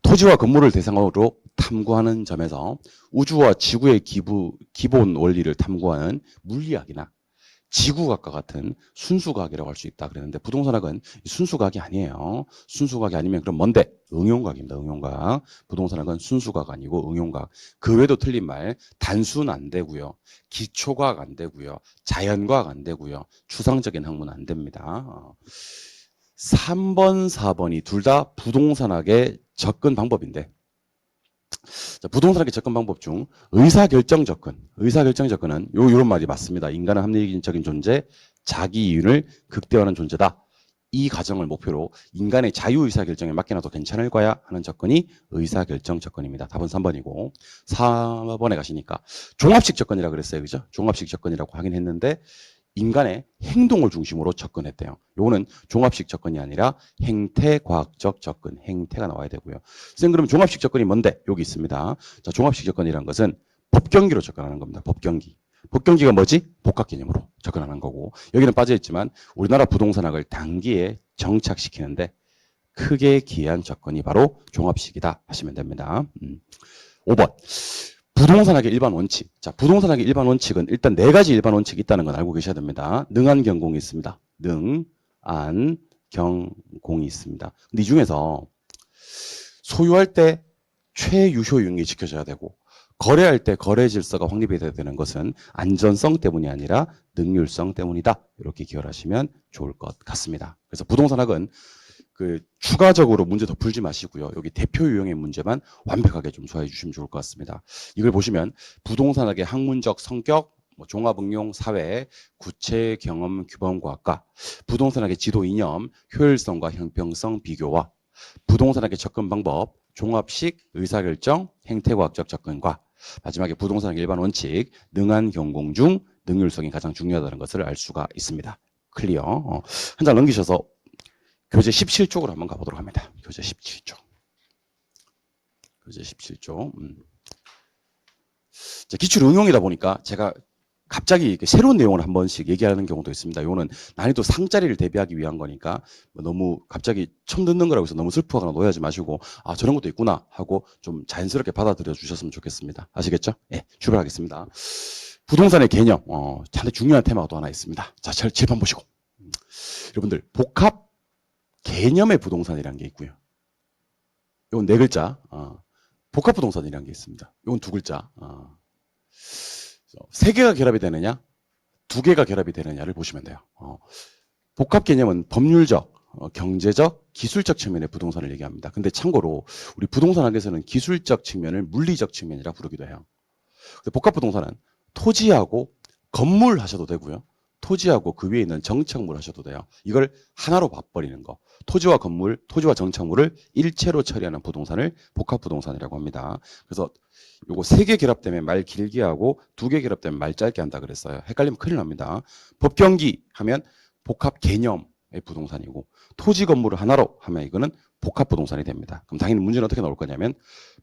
토지와 건물을 대상으로 탐구하는 점에서 우주와 지구의 기본 원리를 탐구하는 물리학이나 지구과학과 같은 순수과학이라고 할 수 있다 그랬는데 부동산학은 순수과학이 아니에요. 순수과학이 아니면 그럼 뭔데? 응용과학입니다. 응용과학. 부동산학은 순수과학 아니고 응용과학. 그 외에도 틀린 말 단순 안 되고요. 기초과학 안 되고요. 자연과학 안 되고요. 추상적인 학문 안 됩니다. 3번, 4번이 둘 다 부동산학의 접근 방법인데 자, 부동산학의 접근 방법 중 의사결정 접근은 요런 말이 맞습니다. 인간은 합리적인 존재, 자기 이윤을 극대화하는 존재다. 이 가정을 목표로 인간의 자유의사결정에 맡겨놔도 괜찮을 거야 하는 접근이 의사결정 접근입니다. 답은 3번이고 4번에 가시니까 종합식 접근이라고 그랬어요. 그죠? 종합식 접근이라고 하긴 했는데 인간의 행동을 중심으로 접근했대요. 요거는 종합식 접근이 아니라 행태과학적 접근, 행태가 나와야 되고요. 선생님 그럼 종합식 접근이 뭔데? 여기 있습니다. 자, 종합식 접근이란 것은 법경기로 접근하는 겁니다. 법경기. 법경기가 뭐지? 복합 개념으로 접근하는 거고 여기는 빠져있지만 우리나라 부동산학을 단기에 정착시키는데 크게 기여한 접근이 바로 종합식이다 하시면 됩니다. 5번. 부동산학의 일반 원칙. 자, 부동산학의 일반 원칙은 일단 네 가지 일반 원칙이 있다는 건 알고 계셔야 됩니다. 능한 경공이 있습니다. 능, 안, 경공이 있습니다. 근데 이 중에서 소유할 때 최유효 이용이 지켜져야 되고 거래할 때 거래 질서가 확립이 돼야 되는 것은 안전성 때문이 아니라 능률성 때문이다. 이렇게 기억하시면 좋을 것 같습니다. 그래서 부동산학은 추가적으로 문제 더 풀지 마시고요. 여기 대표 유형의 문제만 완벽하게 좀 소화해 주시면 좋을 것 같습니다. 이걸 보시면 부동산학의 학문적 성격, 종합응용 사회, 구체 경험 규범과학과, 부동산학의 지도 이념, 효율성과 형평성 비교와 부동산학의 접근 방법, 종합식 의사결정, 행태과학적 접근과 마지막에 부동산학의 일반 원칙, 능한 경공 중 능률성이 가장 중요하다는 것을 알 수가 있습니다. 클리어. 한 장 넘기셔서 교재 17쪽으로 한번 가보도록 합니다. 교재 17쪽. 교재 17쪽. 자, 기출 응용이다 보니까 제가 갑자기 새로운 내용을 한 번씩 얘기하는 경우도 있습니다. 이거는 난이도 상자리를 대비하기 위한 거니까 너무 갑자기 처음 듣는 거라고 해서 너무 슬퍼하거나 노여하지 마시고 아 저런 것도 있구나 하고 좀 자연스럽게 받아들여 주셨으면 좋겠습니다. 아시겠죠? 네, 출발하겠습니다. 부동산의 개념, 상당히 중요한 테마가 또 하나 있습니다. 자, 칠판 보시고. 여러분들 복합 개념의 부동산이라는 게 있고요. 이건 네 글자. 복합 부동산이라는 게 있습니다. 이건 두 글자. 세 개가 결합이 되느냐, 두 개가 결합이 되느냐를 보시면 돼요. 복합 개념은 법률적, 경제적, 기술적 측면의 부동산을 얘기합니다. 근데 참고로 우리 부동산학에서는 기술적 측면을 물리적 측면이라 부르기도 해요. 복합 부동산은 토지하고 건물 하셔도 되고요. 토지하고 그 위에 있는 정착물 하셔도 돼요. 이걸 하나로 봐버리는 거. 토지와 건물, 토지와 정착물을 일체로 처리하는 부동산을 복합 부동산이라고 합니다. 그래서 요거 세 개 결합되면 말 길게 하고 두 개 결합되면 말 짧게 한다 그랬어요. 헷갈리면 큰일 납니다. 법경기 하면 복합 개념의 부동산이고 토지 건물을 하나로 하면 이거는 복합 부동산이 됩니다. 그럼 당연히 문제는 어떻게 나올 거냐면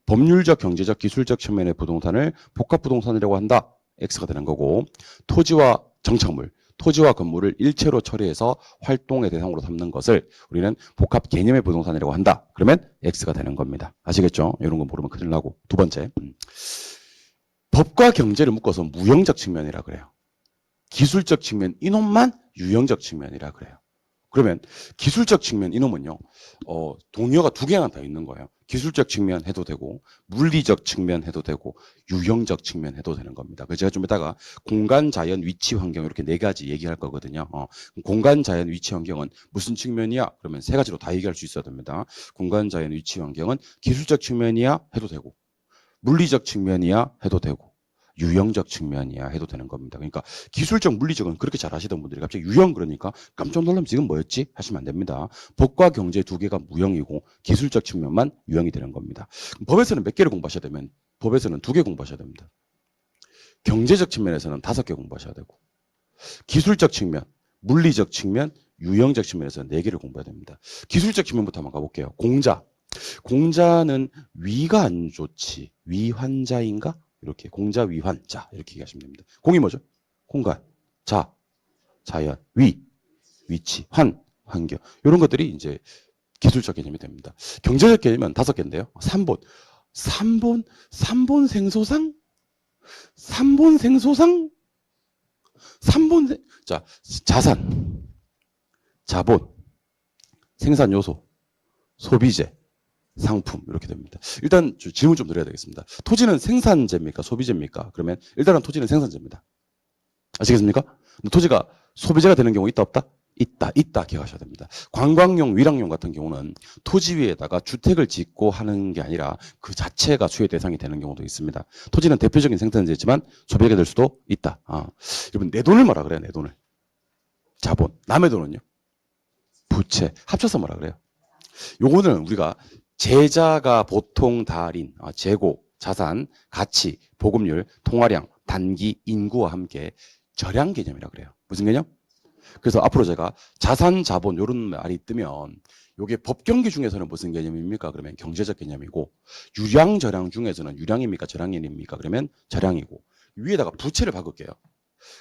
법률적, 경제적, 기술적 측면의 부동산을 복합 부동산이라고 한다. X가 되는 거고 토지와 정착물, 토지와 건물을 일체로 처리해서 활동의 대상으로 삼는 것을 우리는 복합 개념의 부동산이라고 한다. 그러면 X가 되는 겁니다. 아시겠죠? 이런 거 모르면 큰일 나고. 두 번째, 법과 경제를 묶어서 무형적 측면이라 그래요. 기술적 측면 이놈만 유형적 측면이라 그래요. 그러면 기술적 측면 이놈은요, 동의어가 두 개가 다 있는 거예요. 기술적 측면 해도 되고, 물리적 측면 해도 되고, 유형적 측면 해도 되는 겁니다. 그래서 제가 좀 이따가 공간, 자연, 위치, 환경 이렇게 네 가지 얘기할 거거든요. 공간, 자연, 위치, 환경은 무슨 측면이야? 그러면 세 가지로 다 얘기할 수 있어야 됩니다. 공간, 자연, 위치, 환경은 기술적 측면이야? 해도 되고, 물리적 측면이야? 해도 되고, 유형적 측면이야 해도 되는 겁니다. 그러니까 기술적, 물리적은 그렇게 잘 하시던 분들이 갑자기 유형 그러니까 깜짝 놀라면 지금 뭐였지? 하시면 안 됩니다. 법과 경제 두 개가 무형이고 기술적 측면만 유형이 되는 겁니다. 법에서는 몇 개를 공부하셔야 되면 법에서는 두 개 공부하셔야 됩니다. 경제적 측면에서는 5개 공부하셔야 되고 기술적 측면, 물리적 측면, 유형적 측면에서는 4개를 공부해야 됩니다. 기술적 측면부터 한번 가볼게요. 공자. 공자는 위가 안 좋지. 위환자인가? 이렇게 공자 위환자 이렇게 얘기하시면 됩니다. 공이 뭐죠? 공간, 자, 자연, 위, 위치, 환경 이런 것들이 이제 기술적 개념이 됩니다. 경제적 개념은 5개인데요. 3본 생소상, 자, 자산, 자본, 생산 요소, 소비재, 상품 이렇게 됩니다. 일단 질문 좀 드려야 되겠습니다. 토지는 생산재입니까? 소비재입니까? 그러면 일단은 토지는 생산재입니다. 아시겠습니까? 근데 토지가 소비재가 되는 경우 있다 없다? 있다 기억하셔야 됩니다. 관광용, 위락용 같은 경우는 토지 위에다가 주택을 짓고 하는 게 아니라 그 자체가 수혜 대상이 되는 경우도 있습니다. 토지는 대표적인 생산재지만 소비재가 될 수도 있다. 여러분 내 돈을 뭐라 그래요? 내 돈을. 자본. 남의 돈은요? 부채. 합쳐서 뭐라 그래요? 요거는 우리가 재자가 보통 달인, 재고, 자산, 가치, 보급률, 통화량, 단기, 인구와 함께 절약 개념이라고 그래요. 무슨 개념? 그래서 앞으로 제가 자산, 자본 이런 말이 뜨면 이게 법경기 중에서는 무슨 개념입니까? 그러면 경제적 개념이고 유량, 절량 중에서는 유량입니까? 절량입니까? 그러면 절량이고 위에다가 부채를 박을게요.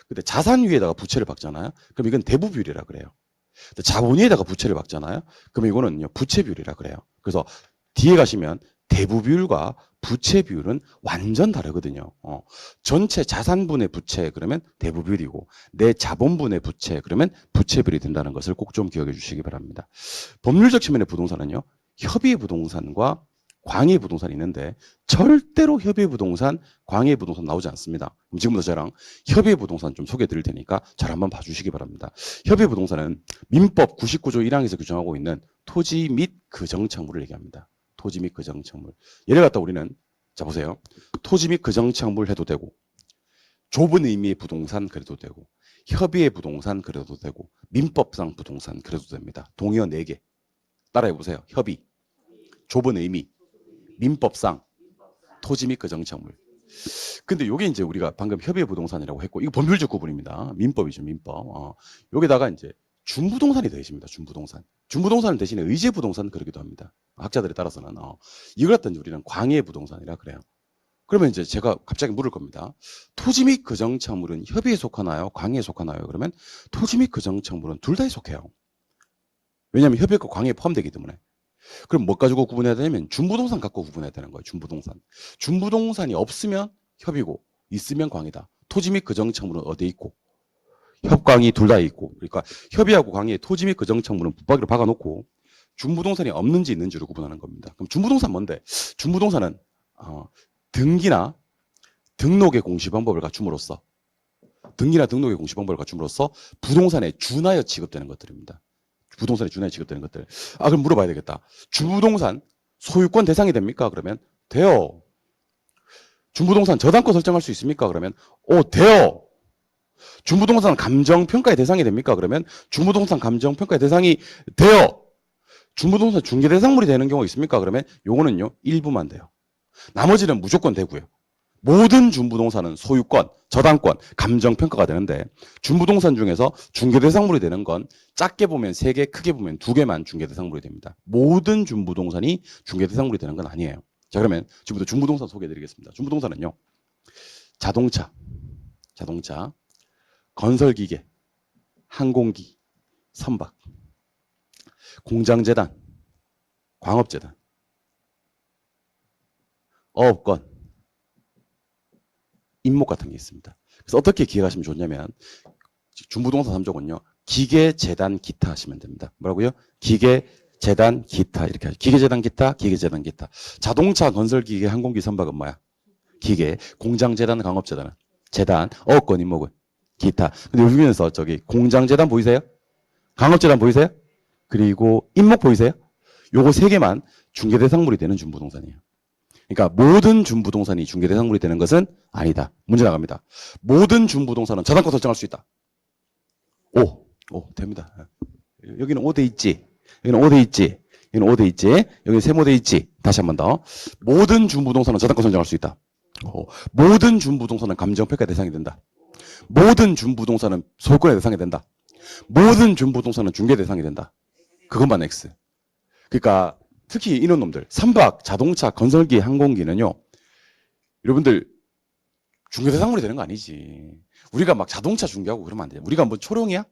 근데 자산 위에다가 부채를 박잖아요. 그럼 이건 대부 비율이라 그래요. 자본 위에다가 부채를 박잖아요. 그럼 이거는 부채 비율이라 그래요. 그래서 뒤에 가시면 대부 비율과 부채 비율은 완전 다르거든요. 전체 자산분의 부채 그러면 대부 비율이고 내 자본분의 부채 그러면 부채 비율이 된다는 것을 꼭 좀 기억해 주시기 바랍니다. 법률적 측면의 부동산은요. 협의의 부동산과 광의의 부동산이 있는데 절대로 협의의 부동산, 광의의 부동산 나오지 않습니다. 그럼 지금부터 저랑 협의의 부동산 좀 소개해 드릴 테니까 잘 한번 봐주시기 바랍니다. 협의의 부동산은 민법 99조 1항에서 규정하고 있는 토지 및 그정착물을 얘기합니다. 토지 및 그정착물. 예를 갖다 우리는 자 보세요. 토지 및 그정착물 해도 되고 좁은 의미의 부동산 그래도 되고 협의의 부동산 그래도 되고 민법상 부동산 그래도 됩니다. 동의어 4개. 따라해 보세요. 협의, 좁은 의미, 민법상, 토지 및 그정착물. 근데 이게 이제 우리가 방금 협의의 부동산이라고 했고 이거 법률적 구분입니다. 민법이죠, 민법. 여기다가 이제 준부동산이 되십니다. 준부동산. 준부동산을 대신에 의제 부동산 그러기도 합니다. 학자들에 따라서는 이걸 갖다 우리는 광의의 부동산이라 그래요. 그러면 이제 제가 갑자기 물을 겁니다. 토지 및 그정착물은 협의에 속하나요? 광의에 속하나요? 그러면 토지 및 그정착물은 둘 다에 속해요. 왜냐하면 협의과 광의에 포함되기 때문에. 그럼 뭐 가지고 구분해야 되냐면 준부동산 갖고 구분해야 되는 거예요. 준부동산. 준부동산이 없으면 협의고 있으면 광이다. 토지 및 그정착물은 어디에 있고 협광이 둘 다 있고 그러니까 협의하고 광의에 토지 및 그정착물은 붙박이로 박아놓고 준부동산이 없는지 있는지를 구분하는 겁니다. 그럼 준부동산 뭔데? 준부동산은 등기나 등록의 공시 방법을 갖춤으로써 등기나 등록의 공시 방법을 갖춤으로써 부동산에 준하여 지급되는 것들입니다. 부동산에 준하여 지급되는 것들. 그럼 물어봐야 되겠다. 주부동산 소유권 대상이 됩니까? 그러면 돼요. 준부동산 저당권 설정할 수 있습니까? 그러면 돼요. 준부동산 감정평가의 대상이 됩니까? 그러면 준부동산 감정평가의 대상이 돼요. 준부동산 중개대상물이 되는 경우가 있습니까? 그러면 요거는요 일부만 돼요. 나머지는 무조건 되고요. 모든 준부동산은 소유권, 저당권, 감정평가가 되는데 준부동산 중에서 중개대상물이 되는 건 작게 보면 3개, 크게 보면 2개만 중개대상물이 됩니다. 모든 준부동산이 중개대상물이 되는 건 아니에요. 자 그러면 지금부터 준부동산 소개해드리겠습니다. 준부동산은요. 자동차, 건설기계, 항공기, 선박, 공장재단, 광업재단, 어업권, 임목 같은 게 있습니다. 그래서 어떻게 기억하시면 좋냐면 중부동사 3조군요. 기계, 재단, 기타 하시면 됩니다. 뭐라고요? 기계, 재단, 기타 이렇게 하죠. 기계, 재단, 기타, 기계, 재단, 기타. 자동차, 건설기계, 항공기, 선박은 뭐야? 기계. 공장, 재단, 광업, 재단은 재단. 어업권, 임목은 기타. 근데 여기면서 저기 공장, 재단 보이세요? 광업, 재단 보이세요? 그리고 임목 보이세요? 요거 세 개만 중개대상물이 되는 준부동산이에요. 그러니까 모든 준부동산이 중개대상물이 되는 것은 아니다. 문제 나갑니다. 모든 준부동산은 저당권 설정할 수 있다. 오, 됩니다. 여기는 5대 있지. 여기는 5대 있지. 여기는 5대 있지. 여기는 세모대 있지. 다시 한 번 더. 모든 준부동산은 저당권 설정할 수 있다. 모든 준부동산은 감정평가 대상이 된다. 모든 준부동산은 소유권의 대상이 된다. 모든 준부동산은 중개 대상이 된다. 그것만 X. 그러니까 특히 이런 놈들, 선박, 자동차, 건설기, 항공기는요. 여러분들 중개 대상물이 되는 거 아니지. 우리가 막 자동차 중개하고 그러면 안 돼요. 우리가 뭐 초롱이야?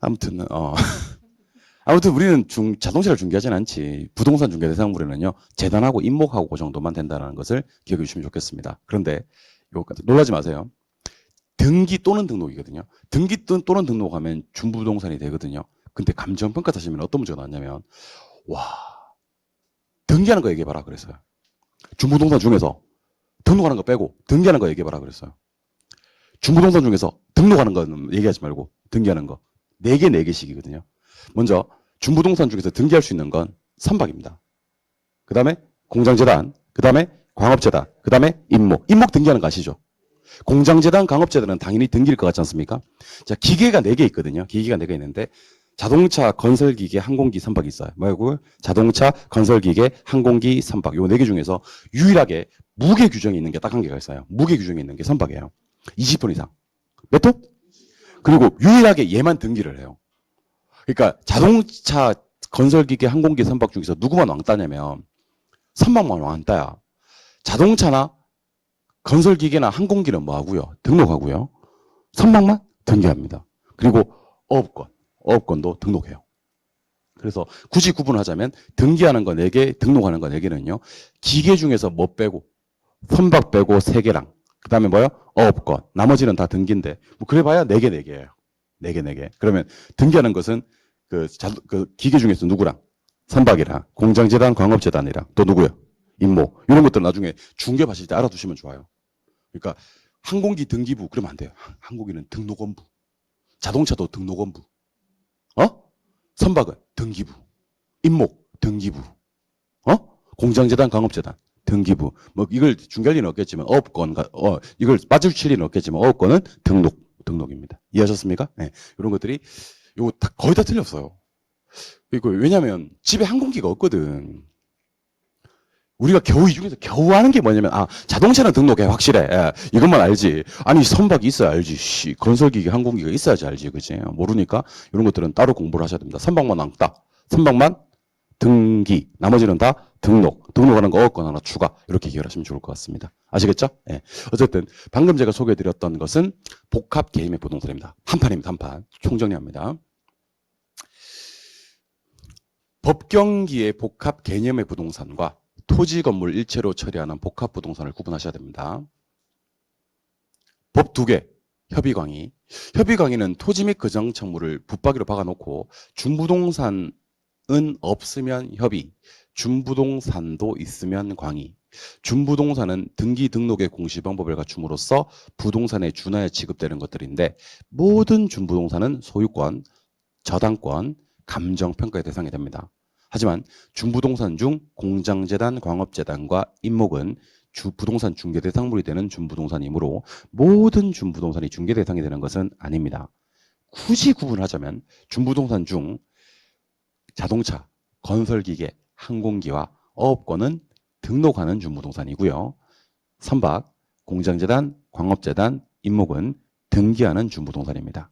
아무튼 아무튼 우리는 자동차를 중개하진 않지. 부동산 중개 대상물에는요. 재단하고 임목하고 그 정도만 된다는 것을 기억해 주시면 좋겠습니다. 그런데 요거까지 놀라지 마세요. 등기 또는 등록이거든요. 등기 또는 등록하면 준부동산이 되거든요. 근데 감정평가 타시면 어떤 문제가 나왔냐면 와 등기하는 거 얘기해봐라 그랬어요. 준부동산 중에서 등록하는 거 빼고 등기하는 거 얘기해봐라 그랬어요. 준부동산 중에서 등록하는 거는 얘기하지 말고 등기하는 거 4개, 4개씩이거든요. 먼저 준부동산 중에서 등기할 수 있는 건 선박입니다. 그 다음에 공장재단, 그 다음에 광업재단, 그 다음에 임목 등기하는 거 아시죠? 공장재단, 광업재단은 당연히 등기일 것 같지 않습니까? 자, 기계가 4개 있거든요. 기계가 4개 있는데 자동차, 건설기계, 항공기, 선박이 있어요. 뭐라고요? 자동차, 건설기계, 항공기, 선박. 요 4개 중에서 유일하게 무게 규정이 있는 게 딱 한 개가 있어요. 무게 규정이 있는 게 선박이에요. 20톤 이상. 몇 톤? 그리고 유일하게 얘만 등기를 해요. 그러니까 자동차, 건설기계, 항공기, 선박 중에서 누구만 왕따냐면 선박만 왕따야. 자동차나 건설기계나 항공기는 뭐하고요? 등록하고요. 선박만 등기합니다. 그리고 어업권도 등록해요. 그래서 굳이 구분하자면 등기하는 거 4개, 등록하는 거 4개는요. 기계 중에서 뭐 빼고 선박 빼고 3개랑 그 다음에 뭐요? 어업권. 나머지는 다 등기인데 뭐 그래봐야 4개, 4개예요. 4개, 4개. 그러면 등기하는 것은 그 기계 중에서 누구랑? 선박이랑 공장재단, 광업재단이랑 또 누구요? 임목. 이런 것들 나중에 중개하실 때 알아두시면 좋아요. 그러니까 항공기 등기부 그러면 안 돼요. 항공기는 등록원부. 자동차도 등록원부. 선박은 등기부. 임목 등기부. 공장재단, 광업재단 등기부. 뭐 이걸 중개할 리는 없겠지만 어업권 이걸 마주칠 리는 없겠지만 어업권은 등록입니다. 이해하셨습니까? 네. 이런 것들이 요거 다 거의 다 틀렸어요. 그리고 왜냐면 집에 항공기가 없거든. 우리가 이 중에서 겨우 아는 게 뭐냐면 자동차는 등록해 확실해. 이것만 알지. 아니 선박이 있어야 알지. 건설기계 항공기가 있어야지 알지. 그지? 모르니까 이런 것들은 따로 공부를 하셔야 됩니다. 선박만 왕따. 선박만 등기. 나머지는 다 등록하는 거 어권 하나 추가. 이렇게 기억하시면 좋을 것 같습니다. 아시겠죠? 네. 어쨌든 방금 제가 소개해드렸던 것은 복합 개념의 부동산입니다. 한 판입니다. 한 판. 총정리합니다. 법경기의 복합 개념의 부동산과 토지 건물 일체로 처리하는 복합 부동산을 구분하셔야 됩니다. 법 2개, 협의광의. 협의광의는 토지 및 거정청물을 붙박이로 박아놓고 준부동산은 없으면 협의, 준부동산도 있으면 광의. 준부동산은 등기 등록의 공시 방법을 갖춤으로써 부동산에 준하여 지급되는 것들인데 모든 준부동산은 소유권, 저당권, 감정평가의 대상이 됩니다. 하지만 준부동산 중 공장재단, 광업재단과 임목은 부동산 중개대상물이 되는 준부동산이므로 모든 준부동산이 중개대상이 되는 것은 아닙니다. 굳이 구분하자면 준부동산 중 자동차, 건설기계, 항공기와 어업권은 등록하는 준부동산이고요. 선박, 공장재단, 광업재단, 임목은 등기하는 준부동산입니다.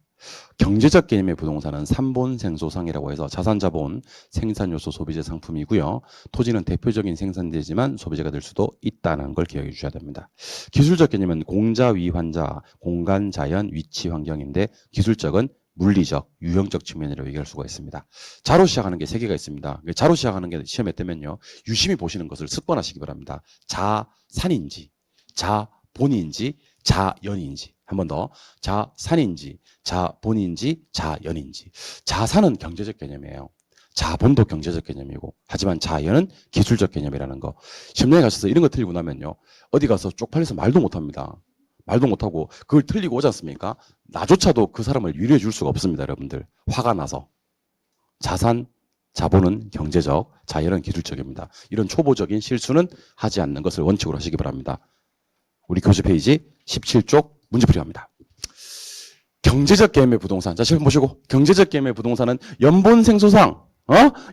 경제적 개념의 부동산은 삼본생소상이라고 해서 자산자본, 생산요소, 소비재 상품이고요. 토지는 대표적인 생산되지만 소비재가 될 수도 있다는 걸 기억해 주셔야 됩니다. 기술적 개념은 공자, 위환자, 공간, 자연, 위치, 환경인데 기술적은 물리적, 유형적 측면이라고 얘기할 수가 있습니다. 자로 시작하는 게 세 개가 있습니다. 자로 시작하는 게 시험에 뜨면요. 유심히 보시는 것을 습관하시기 바랍니다. 자산인지, 자본인지, 자연인지. 한 번 더. 자산인지, 자본인지, 자연인지. 자산은 경제적 개념이에요. 자본도 경제적 개념이고, 하지만 자연은 기술적 개념이라는 거. 시험장에 가셔서 이런 거 틀리고 나면요. 어디 가서 쪽팔려서 말도 못합니다. 말도 못하고 그걸 틀리고 오지 않습니까? 나조차도 그 사람을 위로해 줄 수가 없습니다. 여러분들. 화가 나서. 자산, 자본은 경제적, 자연은 기술적입니다. 이런 초보적인 실수는 하지 않는 것을 원칙으로 하시기 바랍니다. 우리 교재 페이지 17쪽 문제풀이 합니다. 경제적 개념의 부동산. 자, 시험 보시고. 경제적 개념의 부동산은 연본생소상.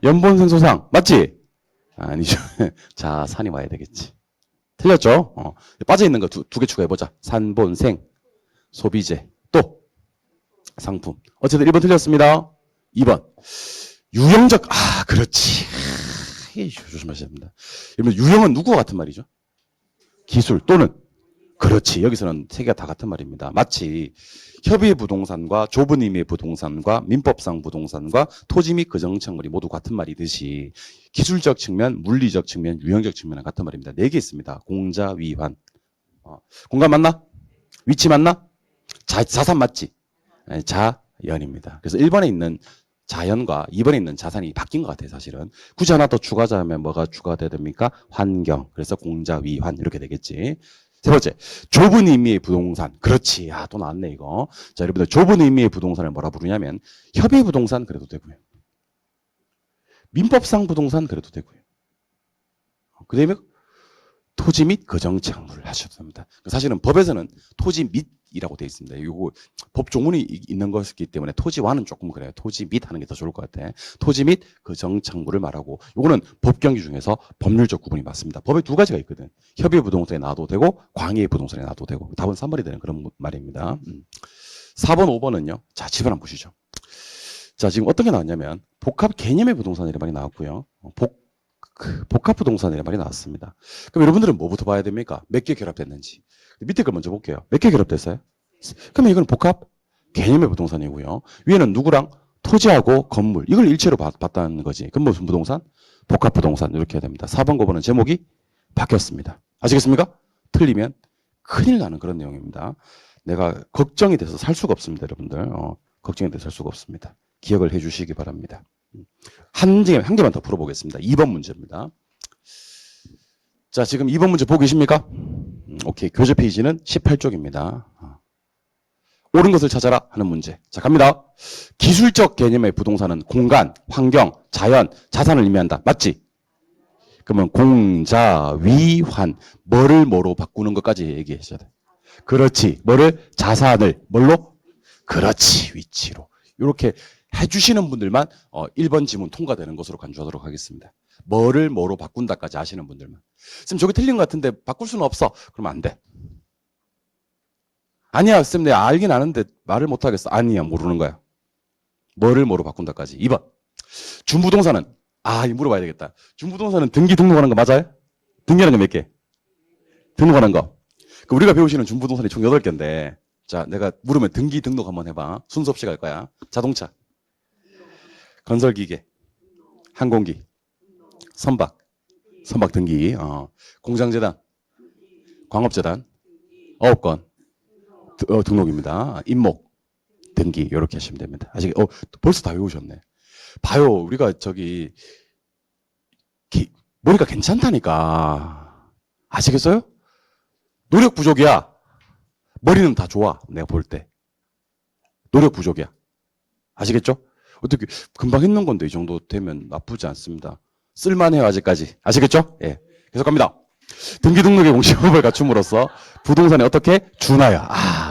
연본생소상. 맞지? 아니죠. 자산이 와야 되겠지. 틀렸죠? 빠져있는 거 두 개 추가해보자. 산본생, 소비재, 또 상품. 어쨌든 1번 틀렸습니다. 2번. 유형적, 그렇지. 조심하셔야 됩니다. 여러분, 유형은 누구와 같은 말이죠? 기술 또는 그렇지. 여기서는 세 개가 다 같은 말입니다. 마치 협의의 부동산과 좁은 의미의 부동산과 민법상 부동산과 토지 및 거정청물이 모두 같은 말이듯이 기술적 측면, 물리적 측면, 유형적 측면은 같은 말입니다. 네 개 있습니다. 공자, 위환. 공간 맞나? 위치 맞나? 자산 맞지? 자연입니다. 그래서 1번에 있는 자연과 2번에 있는 자산이 바뀐 것 같아요. 사실은. 굳이 하나 더 추가하자면 뭐가 추가돼야 됩니까? 환경. 그래서 공자, 위환 이렇게 되겠지. 세 번째, 좁은 의미의 부동산. 그렇지. 또 나왔네, 이거. 자, 여러분들, 좁은 의미의 부동산을 뭐라 부르냐면, 협의 부동산 그래도 되고요. 민법상 부동산 그래도 되고요. 그 다음에 토지 및 거정청물을 하셔도 됩니다. 사실은 법에서는 토지 및이라고 되어 있습니다. 이거 법 조문이 있는 것이기 때문에 토지와는 조금 그래요. 토지 및 하는 게 더 좋을 것 같아. 토지 및 거정청물을 말하고, 요거는 법 경기 중에서 법률적 구분이 맞습니다. 법에 두 가지가 있거든. 협의 부동산에 놔도 되고 광의의 부동산에 놔도 되고. 답은 3번이 되는 그런 말입니다. 4번, 5번은요. 자, 집을 한번 보시죠. 자, 지금 어떤 게 나왔냐면 복합 개념의 부동산이라는 말이 나왔고요. 복합 부동산이라는 말이 나왔습니다. 그럼 여러분들은 뭐부터 봐야 됩니까? 몇 개 결합됐는지. 밑에 걸 먼저 볼게요. 몇 개 결합됐어요? 그러면 이건 복합 개념의 부동산이고요. 위에는 누구랑? 토지하고 건물. 이걸 일체로 봤다는 거지. 그럼 무슨 부동산? 복합 부동산. 이렇게 해야 됩니다. 4번, 5번은 제목이 바뀌었습니다. 아시겠습니까? 틀리면 큰일 나는 그런 내용입니다. 내가 걱정이 돼서 살 수가 없습니다. 여러분들. 걱정이 돼서 살 수가 없습니다. 기억을 해 주시기 바랍니다. 한 개만 더 풀어보겠습니다. 2번 문제입니다. 자, 지금 2번 문제 보고 계십니까? 오케이. 교재 페이지는 18쪽입니다. 옳은 것을 찾아라 하는 문제. 자, 갑니다. 기술적 개념의 부동산은 공간, 환경, 자연, 자산을 의미한다. 맞지? 그러면 공자, 위, 환. 뭐를 뭐로 바꾸는 것까지 얘기해 주셔야 돼. 그렇지. 뭐를? 자산을 뭘로? 그렇지. 위치로. 이렇게 해주시는 분들만 1번 지문 통과되는 것으로 간주하도록 하겠습니다. 뭐를 뭐로 바꾼다까지 아시는 분들만. 쌤 저기 틀린 것 같은데 바꿀 수는 없어. 그러면 안 돼. 아니야 쌤 내가 알긴 아는데 말을 못하겠어. 아니야 모르는 거야. 뭐를 뭐로 바꾼다까지. 2번. 준부동산은 이거 물어봐야 되겠다. 준부동산은 등기 등록하는 거 맞아요? 등기하는 거 몇 개? 등록하는 거. 우리가 배우시는 준부동산이 총 8개인데 자 내가 물으면 등기 등록 한번 해봐. 순서 없이 갈 거야. 자동차, 건설기계, 항공기, 선박 등기, 공장재단, 광업재단, 어업권, 등록입니다. 임목, 등기 이렇게 하시면 됩니다. 아직 벌써 다 외우셨네. 봐요, 우리가 저기 머리가 괜찮다니까. 아시겠어요? 노력 부족이야. 머리는 다 좋아. 내가 볼 때. 노력 부족이야. 아시겠죠? 어떻게 금방 했는 건데 이 정도 되면 나쁘지 않습니다. 쓸만해요 아직까지. 아시겠죠? 예. 계속 갑니다. 등기 등록의 공시법을 갖춤으로써 부동산에 어떻게 준하여.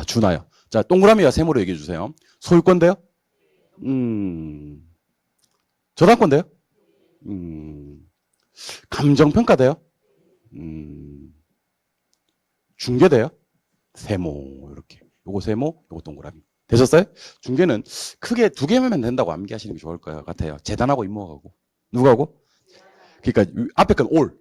준하여. 자, 동그라미와 세모로 얘기해 주세요. 소유권돼요? 저당권돼요? 감정평가돼요? 중개돼요? 세모 이렇게. 요거 세모, 요거 동그라미. 계셨어요? 중개는 크게 두 개면 된다고 암기하시는 게 좋을 것 같아요. 재단하고 임목하고. 누구하고? 그러니까 앞에 건 올.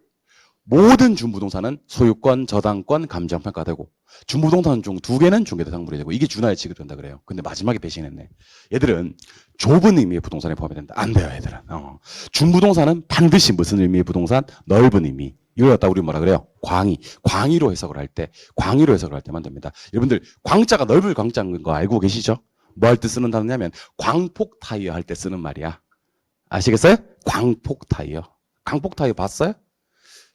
모든 준부동산은 소유권, 저당권, 감정평가되고 준부동산 중 두 개는 중개대상물이 되고 이게 준하에 취급된다 그래요. 근데 마지막에 배신했네. 얘들은 좁은 의미의 부동산에 포함이 된다. 안 돼요, 얘들은. 준부동산은 반드시 무슨 의미의 부동산? 넓은 의미. 이걸 갖다 우리 뭐라 그래요? 광의로 해석을 할 때, 광의로 해석을 할 때만 됩니다. 여러분들 광자가 넓을 광자인 거 알고 계시죠? 뭐 할 때 쓰는 단어냐면 광폭 타이어 할 때 쓰는 말이야. 아시겠어요? 광폭 타이어. 광폭 타이어 봤어요?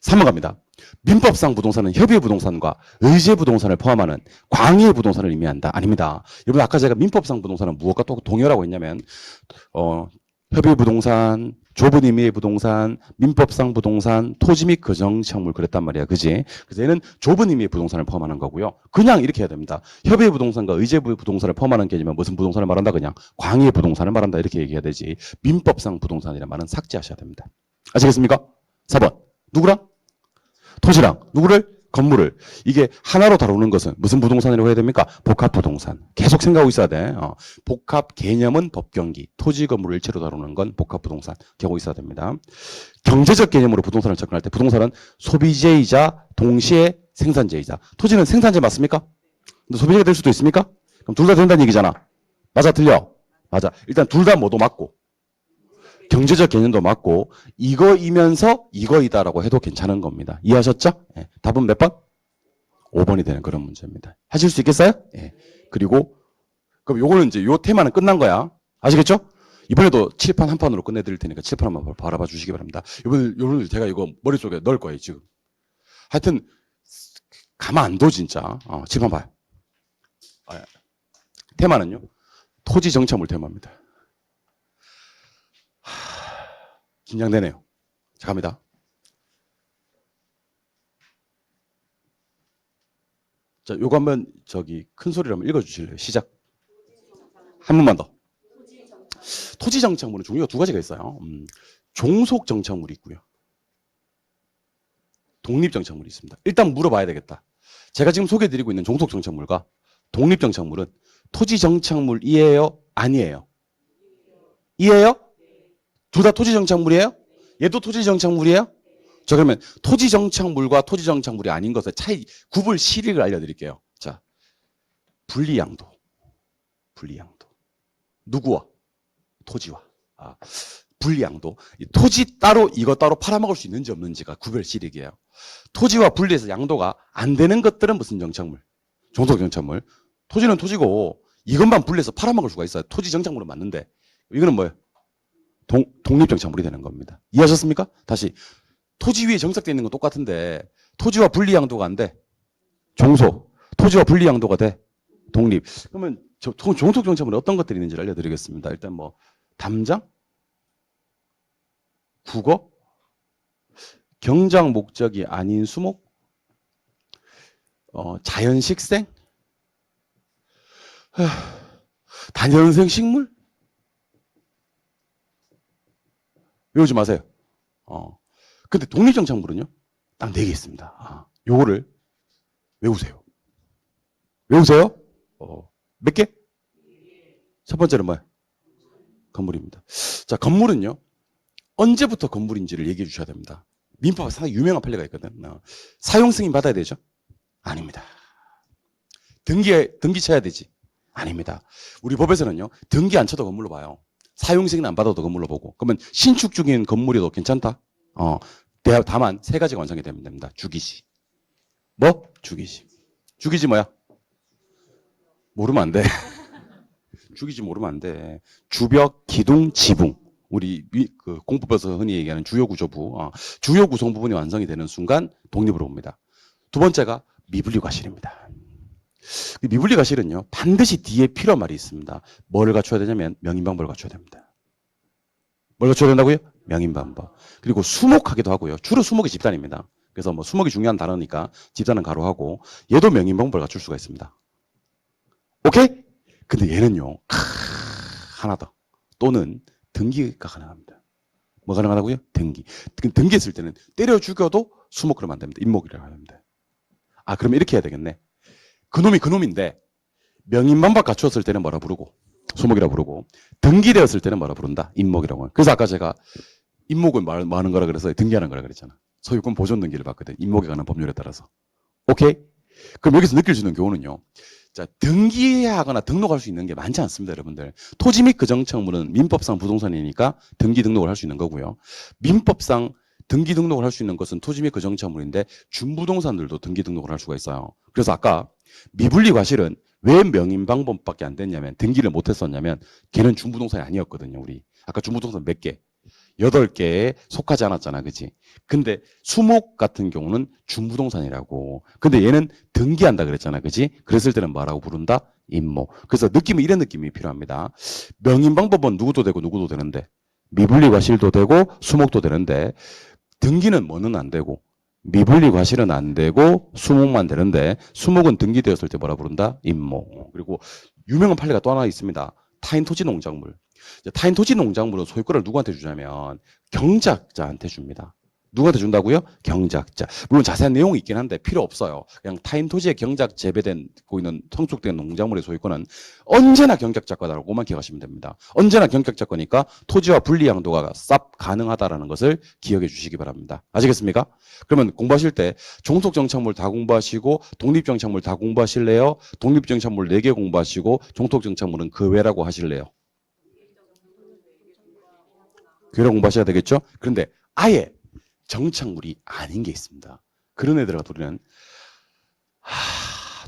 3번 갑니다. 민법상 부동산은 협의의 부동산과 의지의 부동산을 포함하는 광의의 부동산을 의미한다. 아닙니다. 여러분 아까 제가 민법상 부동산은 무엇과 또 동의라고 했냐면 협의의 부동산, 좁은 의미의 부동산, 민법상 부동산, 토지 및 거정청물 그랬단 말이야. 그지? 그래서 얘는 좁은 의미의 부동산을 포함하는 거고요. 그냥 이렇게 해야 됩니다. 협의의 부동산과 의지의 부동산을 포함하는 개념은 무슨 부동산을 말한다? 그냥 광의의 부동산을 말한다. 이렇게 얘기해야 되지. 민법상 부동산이라는 말은 삭제하셔야 됩니다. 아시겠습니까? 4번. 누구랑? 토지랑. 누구를? 건물을. 이게 하나로 다루는 것은 무슨 부동산이라고 해야 됩니까? 복합부동산. 계속 생각하고 있어야 돼. 복합 개념은 법경기. 토지, 건물을 일체로 다루는 건 복합부동산. 기억하고 있어야 됩니다. 경제적 개념으로 부동산을 접근할 때 부동산은 소비재이자 동시에 생산재이자. 토지는 생산재 맞습니까? 근데 소비재가 될 수도 있습니까? 그럼 둘 다 된다는 얘기잖아. 맞아, 틀려? 맞아. 일단 둘 다 뭐도 맞고. 경제적 개념도 맞고 이거이면서 이거이다라고 해도 괜찮은 겁니다. 이해하셨죠? 예. 답은 몇 번? 5번이 되는 그런 문제입니다. 하실 수 있겠어요? 예. 그리고 그럼 요거는 이제 요 테마는 끝난 거야. 아시겠죠? 이번에도 칠판 한 판으로 끝내드릴 테니까 칠판 한번 바라봐 주시기 바랍니다. 이번에 제가 이거 머릿속에 넣을 거예요, 지금. 하여튼 가만 안 둬 진짜. 칠판 봐요. 테마는요. 토지 정착물 테마입니다. 긴장되네요. 자, 갑니다. 자, 요거 한번 큰 소리로 한번 읽어주실래요? 시작. 한 번만 더. 토지 정착물은 종류가 두 가지가 있어요. 종속 정착물이 있고요. 독립 정착물이 있습니다. 일단 물어봐야 되겠다. 제가 지금 소개해드리고 있는 종속 정착물과 독립 정착물은 토지 정착물이에요? 아니에요? 이에요? 둘 다 토지 정착물이에요? 얘도 토지 정착물이에요? 자, 그러면 토지 정착물과 토지 정착물이 아닌 것의 차이, 구분 시리를 알려드릴게요. 자, 분리양도. 누구와? 토지와. 분리양도. 토지 따로, 이거 따로 팔아먹을 수 있는지 없는지가 구별 시리이에요. 토지와 분리해서 양도가 안 되는 것들은 무슨 정착물? 종속 정착물. 토지는 토지고, 이것만 분리해서 팔아먹을 수가 있어요. 토지 정착물은 맞는데. 이거는 뭐예요? 독립정착물이 되는 겁니다. 이해하셨습니까? 다시. 토지 위에 정착되어 있는 건 똑같은데 토지와 분리양도가 안 돼. 종속. 토지와 분리양도가 돼. 독립. 그러면 종속 정착물에 어떤 것들이 있는지 알려드리겠습니다. 일단 뭐 담장, 국어, 경장 목적이 아닌 수목, 자연식생, 단연생 식물. 외우지 마세요. 근데 독립정착물은요, 딱 4개 있습니다. 요거를 외우세요. 몇 개? 첫 번째는 뭐예요? 건물입니다. 자, 건물은요, 언제부터 건물인지를 얘기해 주셔야 됩니다. 민법에 상당히 유명한 판례가 있거든. 사용 승인 받아야 되죠? 아닙니다. 등기 쳐야 되지? 아닙니다. 우리 법에서는요, 등기 안 쳐도 건물로 봐요. 사용 승인 안 받아도 건물로 보고. 그러면 신축 중인 건물이도 괜찮다? 다만 3가지가 완성이 되면 됩니다. 주기시. 뭐? 주기시. 주기시 뭐야? 모르면 안 돼. 주기시 모르면 안 돼. 주벽, 기둥, 지붕. 우리 공법에서 흔히 얘기하는 주요구조부. 주요구성 부분이 완성이 되는 순간 독립으로 봅니다. 두 번째가 미분리과실입니다. 미분리과실은요, 반드시 뒤에 필요한 말이 있습니다. 뭐를 갖춰야 되냐면 명인방법을 갖춰야 됩니다. 뭘 갖춰야 된다고요? 명인방법. 그리고 수목하기도 하고요. 주로 수목이 집단입니다. 그래서 뭐 수목이 중요한 단어니까 집단은 가로하고 얘도 명인방법을 갖출 수가 있습니다. 오케이? 근데 얘는요, 하나 더. 또는 등기가 가능합니다. 뭐 가능하다고요? 등기. 등기했을 때는 때려 죽여도 수목으로 안 됩니다. 임목이라고 합니다. 그러면 이렇게 해야 되겠네. 그놈이 그놈인데 명인만박 갖추었을 때는 뭐라 부르고 수목이라 부르고 등기되었을 때는 뭐라 부른다? 임목이라고 해요. 그래서 아까 제가 임목은 많은 거라 그래서 등기하는 거라 그랬잖아. 소유권 보존 등기를 봤거든. 임목에 관한 법률에 따라서. 오케이? 그럼 여기서 느낄 수 있는 교훈은요. 자, 등기하거나 등록할 수 있는 게 많지 않습니다, 여러분들. 토지 및 그정착물은 민법상 부동산이니까 등기 등록을 할 수 있는 거고요. 민법상 등기 등록을 할 수 있는 것은 토지 및 그정착물인데 준부동산들도 등기 등록을 할 수가 있어요. 그래서 아까 미분리 과실은 왜 명인 방법밖에 안 됐냐면 등기를 못 했었냐면 걔는 준부동산이 아니었거든요, 우리. 아까 준부동산 몇 개? 8개에 속하지 않았잖아, 그치? 근데 수목 같은 경우는 준부동산이라고. 근데 얘는 등기한다 그랬잖아, 그치? 그랬을 때는 뭐라고 부른다? 임목. 그래서 느낌은 이런 느낌이 필요합니다. 명인 방법은 누구도 되고 누구도 되는데 미분리 과실도 되고 수목도 되는데 등기는 뭐는 안 되고 미분리 과실은 안 되고 수목만 되는데 수목은 등기되었을 때 뭐라 부른다? 임목. 그리고 유명한 판례가 또 하나 있습니다. 타인 토지 농작물. 타인 토지 농작물은 소유권을 누구한테 주냐면 경작자한테 줍니다. 누구한테 준다고요? 경작자. 물론 자세한 내용이 있긴 한데 필요 없어요. 그냥 타인 토지에 경작 재배되고 있는 성숙된 농작물의 소유권은 언제나 경작자 거다라고만 기억하시면 됩니다. 언제나 경작자 거니까 토지와 분리 양도가 쌉 가능하다라는 것을 기억해 주시기 바랍니다. 아시겠습니까? 그러면 공부하실 때 종속정착물 다 공부하시고 독립정착물 다 공부하실래요? 독립정착물 4개 공부하시고 종속정착물은 그 외라고 하실래요? 그래라 공부하셔야 되겠죠? 그런데 아예 정착물이 아닌 게 있습니다. 그런 애들과 우리는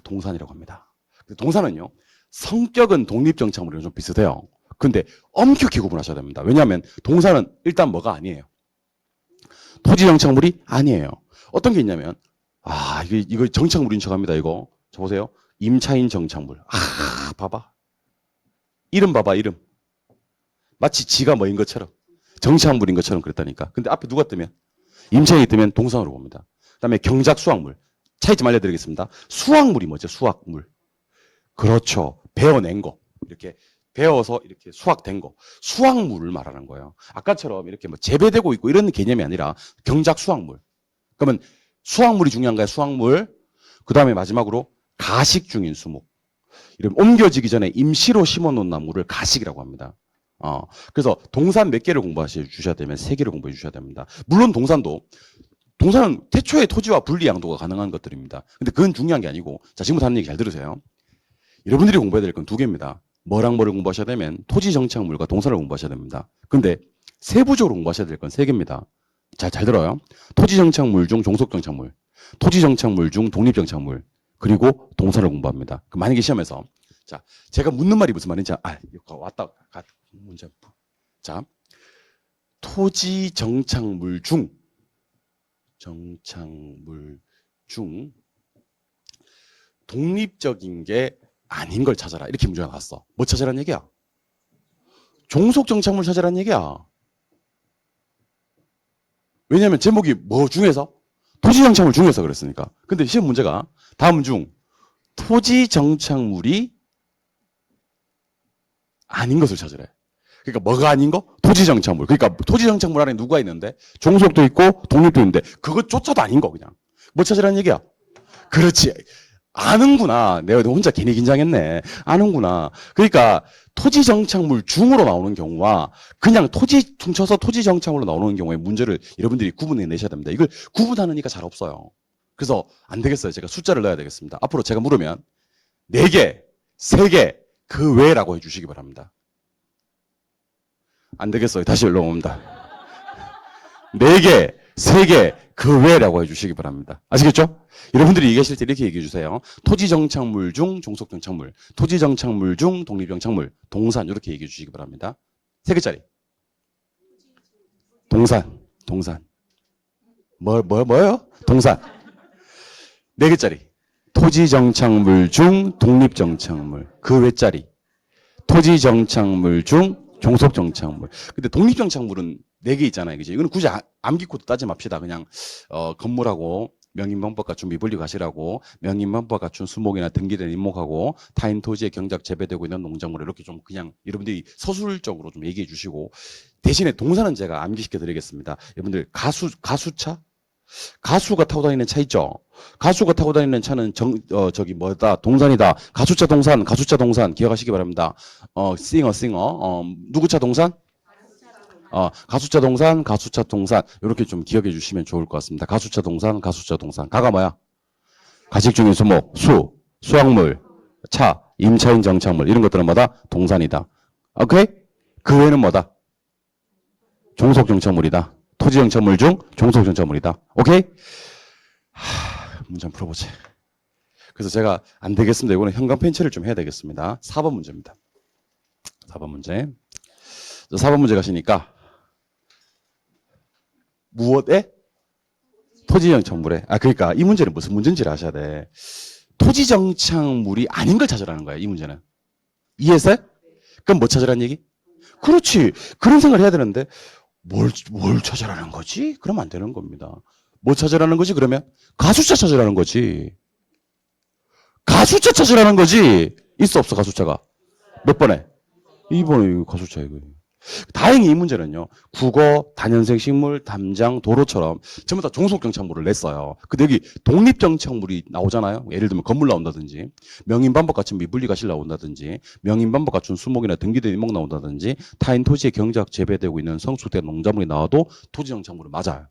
동산이라고 합니다. 동산은요, 성격은 독립정착물이랑 좀 비슷해요. 근데 엄격히 구분하셔야 됩니다. 왜냐하면 동산은 일단 뭐가 아니에요. 토지정착물이 아니에요. 어떤 게 있냐면 이거 정착물인 척합니다. 이거 저 보세요. 임차인 정착물. 봐봐. 이름 봐봐. 이름. 마치 지가 뭐인 것처럼 정착물인 것처럼 그랬다니까. 근데 앞에 누가 뜨면 임차인이 뜨면 동산으로 봅니다. 그다음에 경작 수확물. 차이점 알려드리겠습니다. 수확물이 뭐죠? 수확물. 그렇죠. 베어낸 거. 이렇게 베어서 이렇게 수확된 거. 수확물을 말하는 거예요. 아까처럼 이렇게 뭐 재배되고 있고 이런 개념이 아니라 경작 수확물. 그러면 수확물이 중요한가요? 수확물. 그다음에 마지막으로 가식 중인 수목. 이런 옮겨지기 전에 임시로 심어놓은 나무를 가식이라고 합니다. 그래서 동산 몇 개를 공부하셔 주셔야 되면 3개를 공부해 주셔야 됩니다. 물론 동산은 태초에 토지와 분리 양도가 가능한 것들입니다. 근데 그건 중요한 게 아니고, 자, 지금부터 하는 얘기 잘 들으세요. 여러분들이 공부해야 될 건 2개입니다. 뭐랑 뭐를 공부하셔야 되면 토지 정착물과 동산을 공부하셔야 됩니다. 근데 세부적으로 공부하셔야 될 건 3개입니다. 잘 들어요. 토지 정착물 중 종속 정착물, 토지 정착물 중 독립 정착물, 그리고 동산을 공부합니다. 만약에 시험에서 자, 제가 묻는 말이 무슨 말인지 왔다 가 문제. 자, 토지 정착물 중 독립적인 게 아닌 걸 찾아라. 이렇게 문제가 나왔어. 뭐 찾아라는 얘기야? 종속 정착물 찾아라는 얘기야. 왜냐하면 제목이 뭐 중에서? 토지 정착물 중에서 그랬으니까. 근데 시험 문제가 다음 중 토지 정착물이 아닌 것을 찾으래. 그러니까 뭐가 아닌 거? 토지 정착물. 그러니까 토지 정착물 안에 누가 있는데 종속도 있고 독립도 있는데 그것조차도 아닌 거 그냥. 뭐 찾으라는 얘기야? 그렇지. 아는구나. 내가 혼자 괜히 긴장했네. 아는구나. 그러니까 토지 정착물 중으로 나오는 경우와 그냥 토지 퉁쳐서 토지 정착물로 나오는 경우에 문제를 여러분들이 구분해 내셔야 됩니다. 이걸 구분하는 이가 잘 없어요. 그래서 안 되겠어요. 제가 숫자를 넣어야 되겠습니다. 앞으로 제가 물으면 4개, 3개, 그 외라고 해주시기 바랍니다. 안 되겠어요. 다시 올라옵니다. 4개, 3개, 그 외라고 해주시기 바랍니다. 아시겠죠? 여러분들이 얘기하실 때 이렇게 얘기해 주세요. 토지 정착물 중 종속 정착물, 토지 정착물 중 독립 정착물, 동산 이렇게 얘기해 주시기 바랍니다. 3개짜리. 동산. 뭐요? 동산. 4개짜리. 토지 정착물 중 독립 정착물, 그 외짜리. 토지 정착물 중 종속 정착물. 근데 독립 정착물은 4개 있잖아요. 그죠? 이거는 굳이 암기 코드 따지 맙시다. 그냥 건물하고 명인방법 갖춘 미분리 과실하고 명인방법 갖춘 수목이나 등기된 임목하고 타인 토지에 경작 재배되고 있는 농작물 이렇게 좀 그냥 여러분들이 서술적으로 좀 얘기해 주시고 대신에 동사는 제가 암기시켜 드리겠습니다. 여러분들 가수차 가수가 타고 다니는 차 있죠? 가수가 타고 다니는 차는 동산이다. 가수차 동산, 가수차 동산 기억하시기 바랍니다. 싱어. 누구 차 동산? 가수차 동산, 가수차 동산. 이렇게 좀 기억해 주시면 좋을 것 같습니다. 가수차 동산, 가수차 동산. 가가 뭐야? 가식 중인 수목, 수확물, 차, 임차인 정착물. 이런 것들은 뭐다? 동산이다. 오케이? 그 외에는 뭐다? 종속 정착물이다. 토지 정착물 중 종속 정착물이다. 오케이? 문제 한번 풀어보자. 그래서 제가 안 되겠습니다. 이거는 현관 펜치를 좀 해야 되겠습니다. 4번 문제입니다. 4번 문제. 4번 문제 가시니까 무엇에? 토지 정착물에. 그러니까 이 문제는 무슨 문제인지를 아셔야 돼. 토지 정착물이 아닌 걸 찾으라는 거야. 이 문제는. 이해했어요? 그럼 뭐 찾으라는 얘기? 그렇지. 그런 생각을 해야 되는데 뭘 찾으라는 거지? 그러면 안 되는 겁니다. 뭐 찾으라는 거지? 그러면 가수차 찾으라는 거지. 가수차 찾으라는 거지. 있어 없어 가수차가? 몇 번에? 2번에 가수차 이거. 다행히 이 문제는요. 국어, 단연생 식물, 담장, 도로처럼 전부 다 종속정착물을 냈어요. 근데 여기 독립정착물이 나오잖아요. 예를 들면 건물 나온다든지 명인반복 갖춘 미분리가실 나온다든지 명인반복 갖춘 수목이나 등기된 임목 나온다든지 타인 토지에 경작 재배되고 있는 성숙된 농작물이 나와도 토지정착물은 맞아요.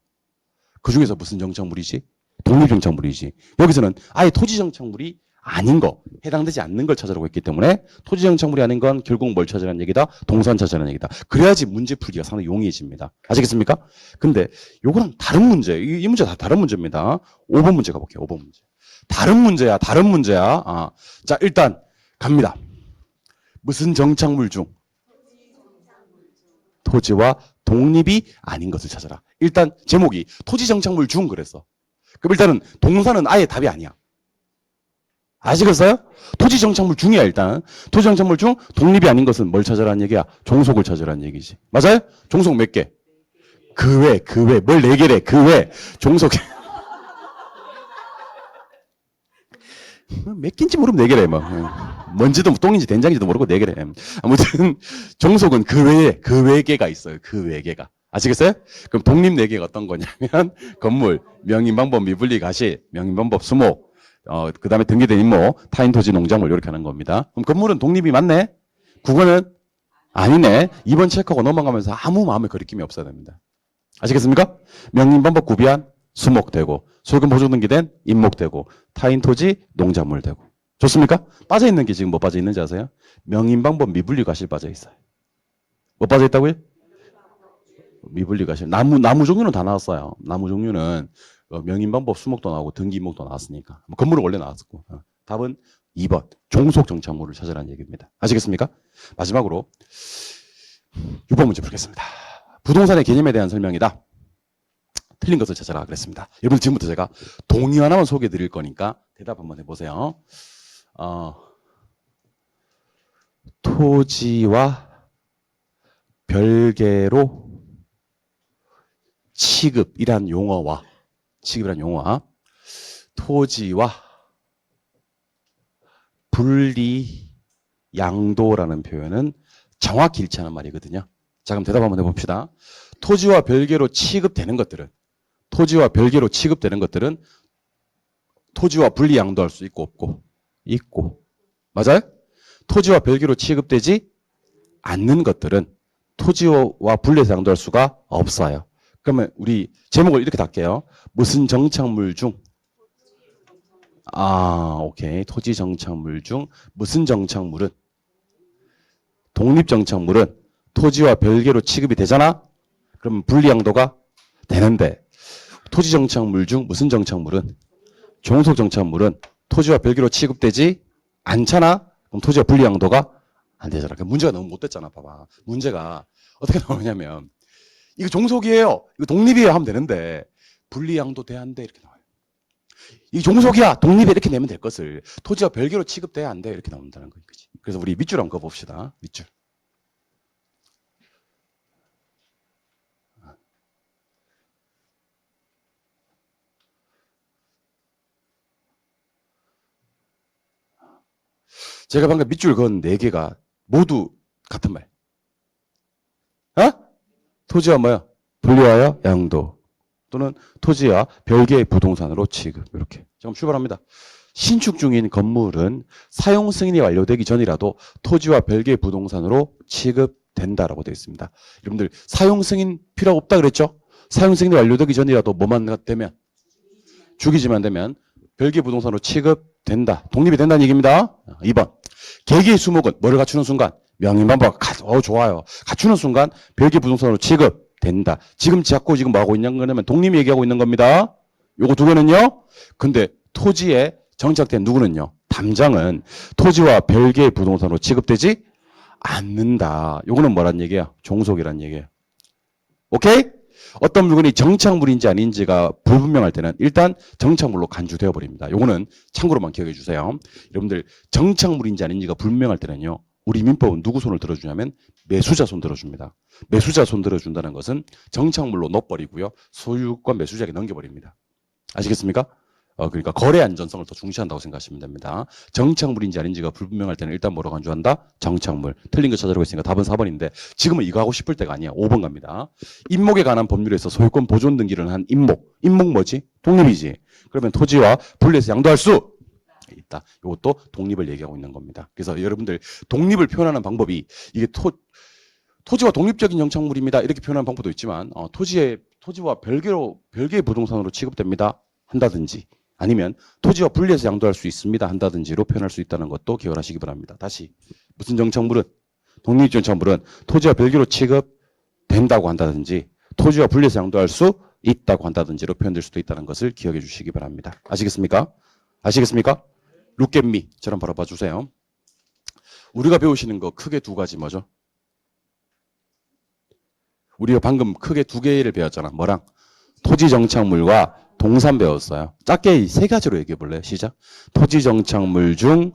그중에서 무슨 정착물이지? 독립정착물이지. 여기서는 아예 토지정착물이 아닌 거, 해당되지 않는 걸 찾으라고 했기 때문에 토지정착물이 아닌 건 결국 뭘 찾으라는 얘기다? 동산 찾으라는 얘기다. 그래야지 문제 풀기가 상당히 용이해집니다. 아시겠습니까? 근데 요거랑 다른 문제, 이 문제 다 다른 문제입니다. 5번 문제 가볼게요. 5번 문제. 다른 문제야, 다른 문제야. 자, 일단 갑니다. 무슨 정착물 중? 토지와 독립이 아닌 것을 찾아라. 일단 제목이 토지정착물 중 그랬어. 그럼 일단은 동산은 아예 답이 아니야. 아시겠어요? 토지정착물 중이야 일단. 토지정착물 중 독립이 아닌 것은 뭘 찾으라는 얘기야? 종속을 찾으라는 얘기지. 맞아요? 종속 몇 개? 그 외. 뭘 4개래? 그 외. 종속. 몇 개인지 모르면 4개래. 뭔지도 똥인지 된장인지도 모르고 4개래. 아무튼 종속은 그 외 개가 있어요. 그 외 개가. 아시겠어요? 그럼 독립 4개가 어떤 거냐면 건물, 명인방법 미분리가시, 명인방법 수목, 그 다음에 등기된 임목, 타인 토지 농작물 이렇게 하는 겁니다. 그럼 건물은 독립이 맞네? 국어는 아니네. 2번 체크하고 넘어가면서 아무 마음의 거리낌이 없어야 됩니다. 아시겠습니까? 명인방법 구비한 수목되고 소유권 보존 등기된 임목되고 타인 토지 농작물 되고. 좋습니까? 빠져있는 게 지금 뭐 빠져있는지 아세요? 명인방법 미분리가실 빠져있어요. 뭐 빠져있다고요? 미분리가실. 나무 종류는 다 나왔어요. 나무 종류는 명인방법 수목도 나오고 등기임목도 나왔으니까. 건물은 원래 나왔었고. 답은 2번 종속 정착물을 찾으라는 얘기입니다. 아시겠습니까? 마지막으로 6번 문제 풀겠습니다. 부동산의 개념에 대한 설명이다. 틀린 것을 찾아라 그랬습니다. 여러분 지금부터 제가 동의 하나만 소개해 드릴 거니까 대답 한번 해보세요. 토지와 별개로 취급이란 용어와 토지와 분리 양도라는 표현은 정확히 일치하는 말이거든요. 자, 그럼 대답 한번 해봅시다. 토지와 별개로 취급되는 것들은 토지와 분리 양도할 수 있고 맞아요? 토지와 별개로 취급되지 않는 것들은 토지와 분리해서 양도할 수가 없어요. 그러면 우리 제목을 이렇게 달게요. 무슨 정착물 중? 오케이. 토지 정착물 중 무슨 정착물은? 독립 정착물은 토지와 별개로 취급이 되잖아? 그럼 분리 양도가 되는데 토지 정착물 중 무슨 정착물은? 종속 정착물은 토지와 별개로 취급되지 않잖아? 그럼 토지와 분리 양도가 안 되잖아. 그러니까 문제가 너무 못됐잖아. 봐봐. 문제가 어떻게 나오냐면 이거 종속이에요. 이거 독립이에요 하면 되는데 분리 양도 돼야 안 돼 이렇게 나와요. 이 종속이야 독립이 이렇게 내면 될 것을 토지와 별개로 취급돼야 안 돼 이렇게 나온다는 거지. 그래서 우리 밑줄 한번 그어봅시다. 밑줄. 제가 방금 밑줄 그은 4개가 모두 같은 말. 토지와 뭐야? 분리하여 양도. 또는 토지와 별개의 부동산으로 취급. 이렇게. 지금 출발합니다. 신축 중인 건물은 사용 승인이 완료되기 전이라도 토지와 별개의 부동산으로 취급된다라고 되어 있습니다. 여러분들 사용 승인 필요 없다 그랬죠? 사용 승인이 완료되기 전이라도 뭐만 되면 주기지만 되면 별개 부동산으로 취급된다. 독립이 된다는 얘기입니다. 2번. 계기의 수목은 뭐를 갖추는 순간? 명의만법. 좋아요. 갖추는 순간 별개 부동산으로 취급된다. 지금 자꾸 지금 뭐 하고 있는 거냐면 독립 얘기하고 있는 겁니다. 요거 두 개는요. 근데 토지에 정착된 누구는요? 담장은 토지와 별개의 부동산으로 취급되지 않는다. 요거는 뭐란 얘기야? 종속이란 얘기예요. 오케이? 어떤 물건이 정착물인지 아닌지가 불분명할 때는 일단 정착물로 간주되어 버립니다. 요거는 참고로만 기억해 주세요. 여러분들 정착물인지 아닌지가 불분명할 때는요. 우리 민법은 누구 손을 들어주냐면 매수자 손 들어줍니다. 매수자 손 들어준다는 것은 정착물로 넣어버리고요. 소유권 매수자에게 넘겨버립니다. 아시겠습니까? 그러니까 거래 안전성을 더 중시한다고 생각하시면 됩니다. 정착물인지 아닌지가 불분명할 때는 일단 뭐로 간주한다? 정착물. 틀린 거 찾아보고 있으니까 답은 4번인데 지금은 이거 하고 싶을 때가 아니야. 5번 갑니다. 임목에 관한 법률에서 소유권 보존 등기를 한 임목. 임목 뭐지? 독립이지. 그러면 토지와 분리해서 양도할 수 있다. 이것도 독립을 얘기하고 있는 겁니다. 그래서 여러분들 독립을 표현하는 방법이 이게 토지와 독립적인 정착물입니다. 이렇게 표현하는 방법도 있지만 토지와 별개의 부동산으로 취급됩니다. 한다든지 아니면 토지와 분리해서 양도할 수 있습니다. 한다든지로 표현할 수 있다는 것도 기억하시기 바랍니다. 다시 무슨 정착물은 독립정착물은 토지와 별개로 취급된다고 한다든지 토지와 분리해서 양도할 수 있다고 한다든지로 표현될 수도 있다는 것을 기억해 주시기 바랍니다. 아시겠습니까? 아시겠습니까? 룩겟미처럼 바라봐 주세요. 우리가 배우시는 거 크게 두 가지 뭐죠? 우리가 방금 크게 두 개를 배웠잖아. 뭐랑? 토지정착물과 동산 배웠어요. 짧게 세 가지로 얘기해 볼래요? 시작. 토지정착물 중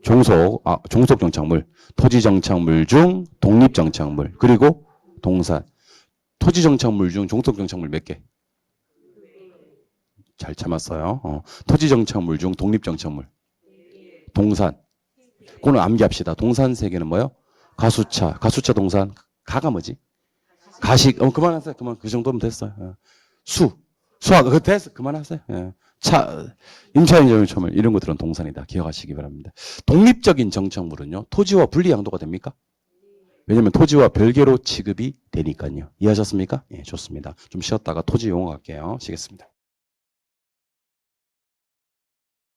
종속정착물, 토지정착물 중 독립정착물, 그리고 동산. 토지정착물 중 종속정착물 몇 개? 잘 참았어요. 토지정착물 중 독립정착물, 동산. 그거는 암기합시다. 동산 세 개는 뭐요? 가수차 동산. 가가 뭐지? 가식. 그만하세요. 그만. 그 정도면 됐어요. 수학, 됐어. 그만하세요. 예. 임차인 정착물, 이런 것들은 동산이다. 기억하시기 바랍니다. 독립적인 정착물은요, 토지와 분리 양도가 됩니까? 왜냐면 토지와 별개로 취급이 되니까요. 이해하셨습니까? 예, 좋습니다. 좀 쉬었다가 토지 용어 갈게요. 쉬겠습니다.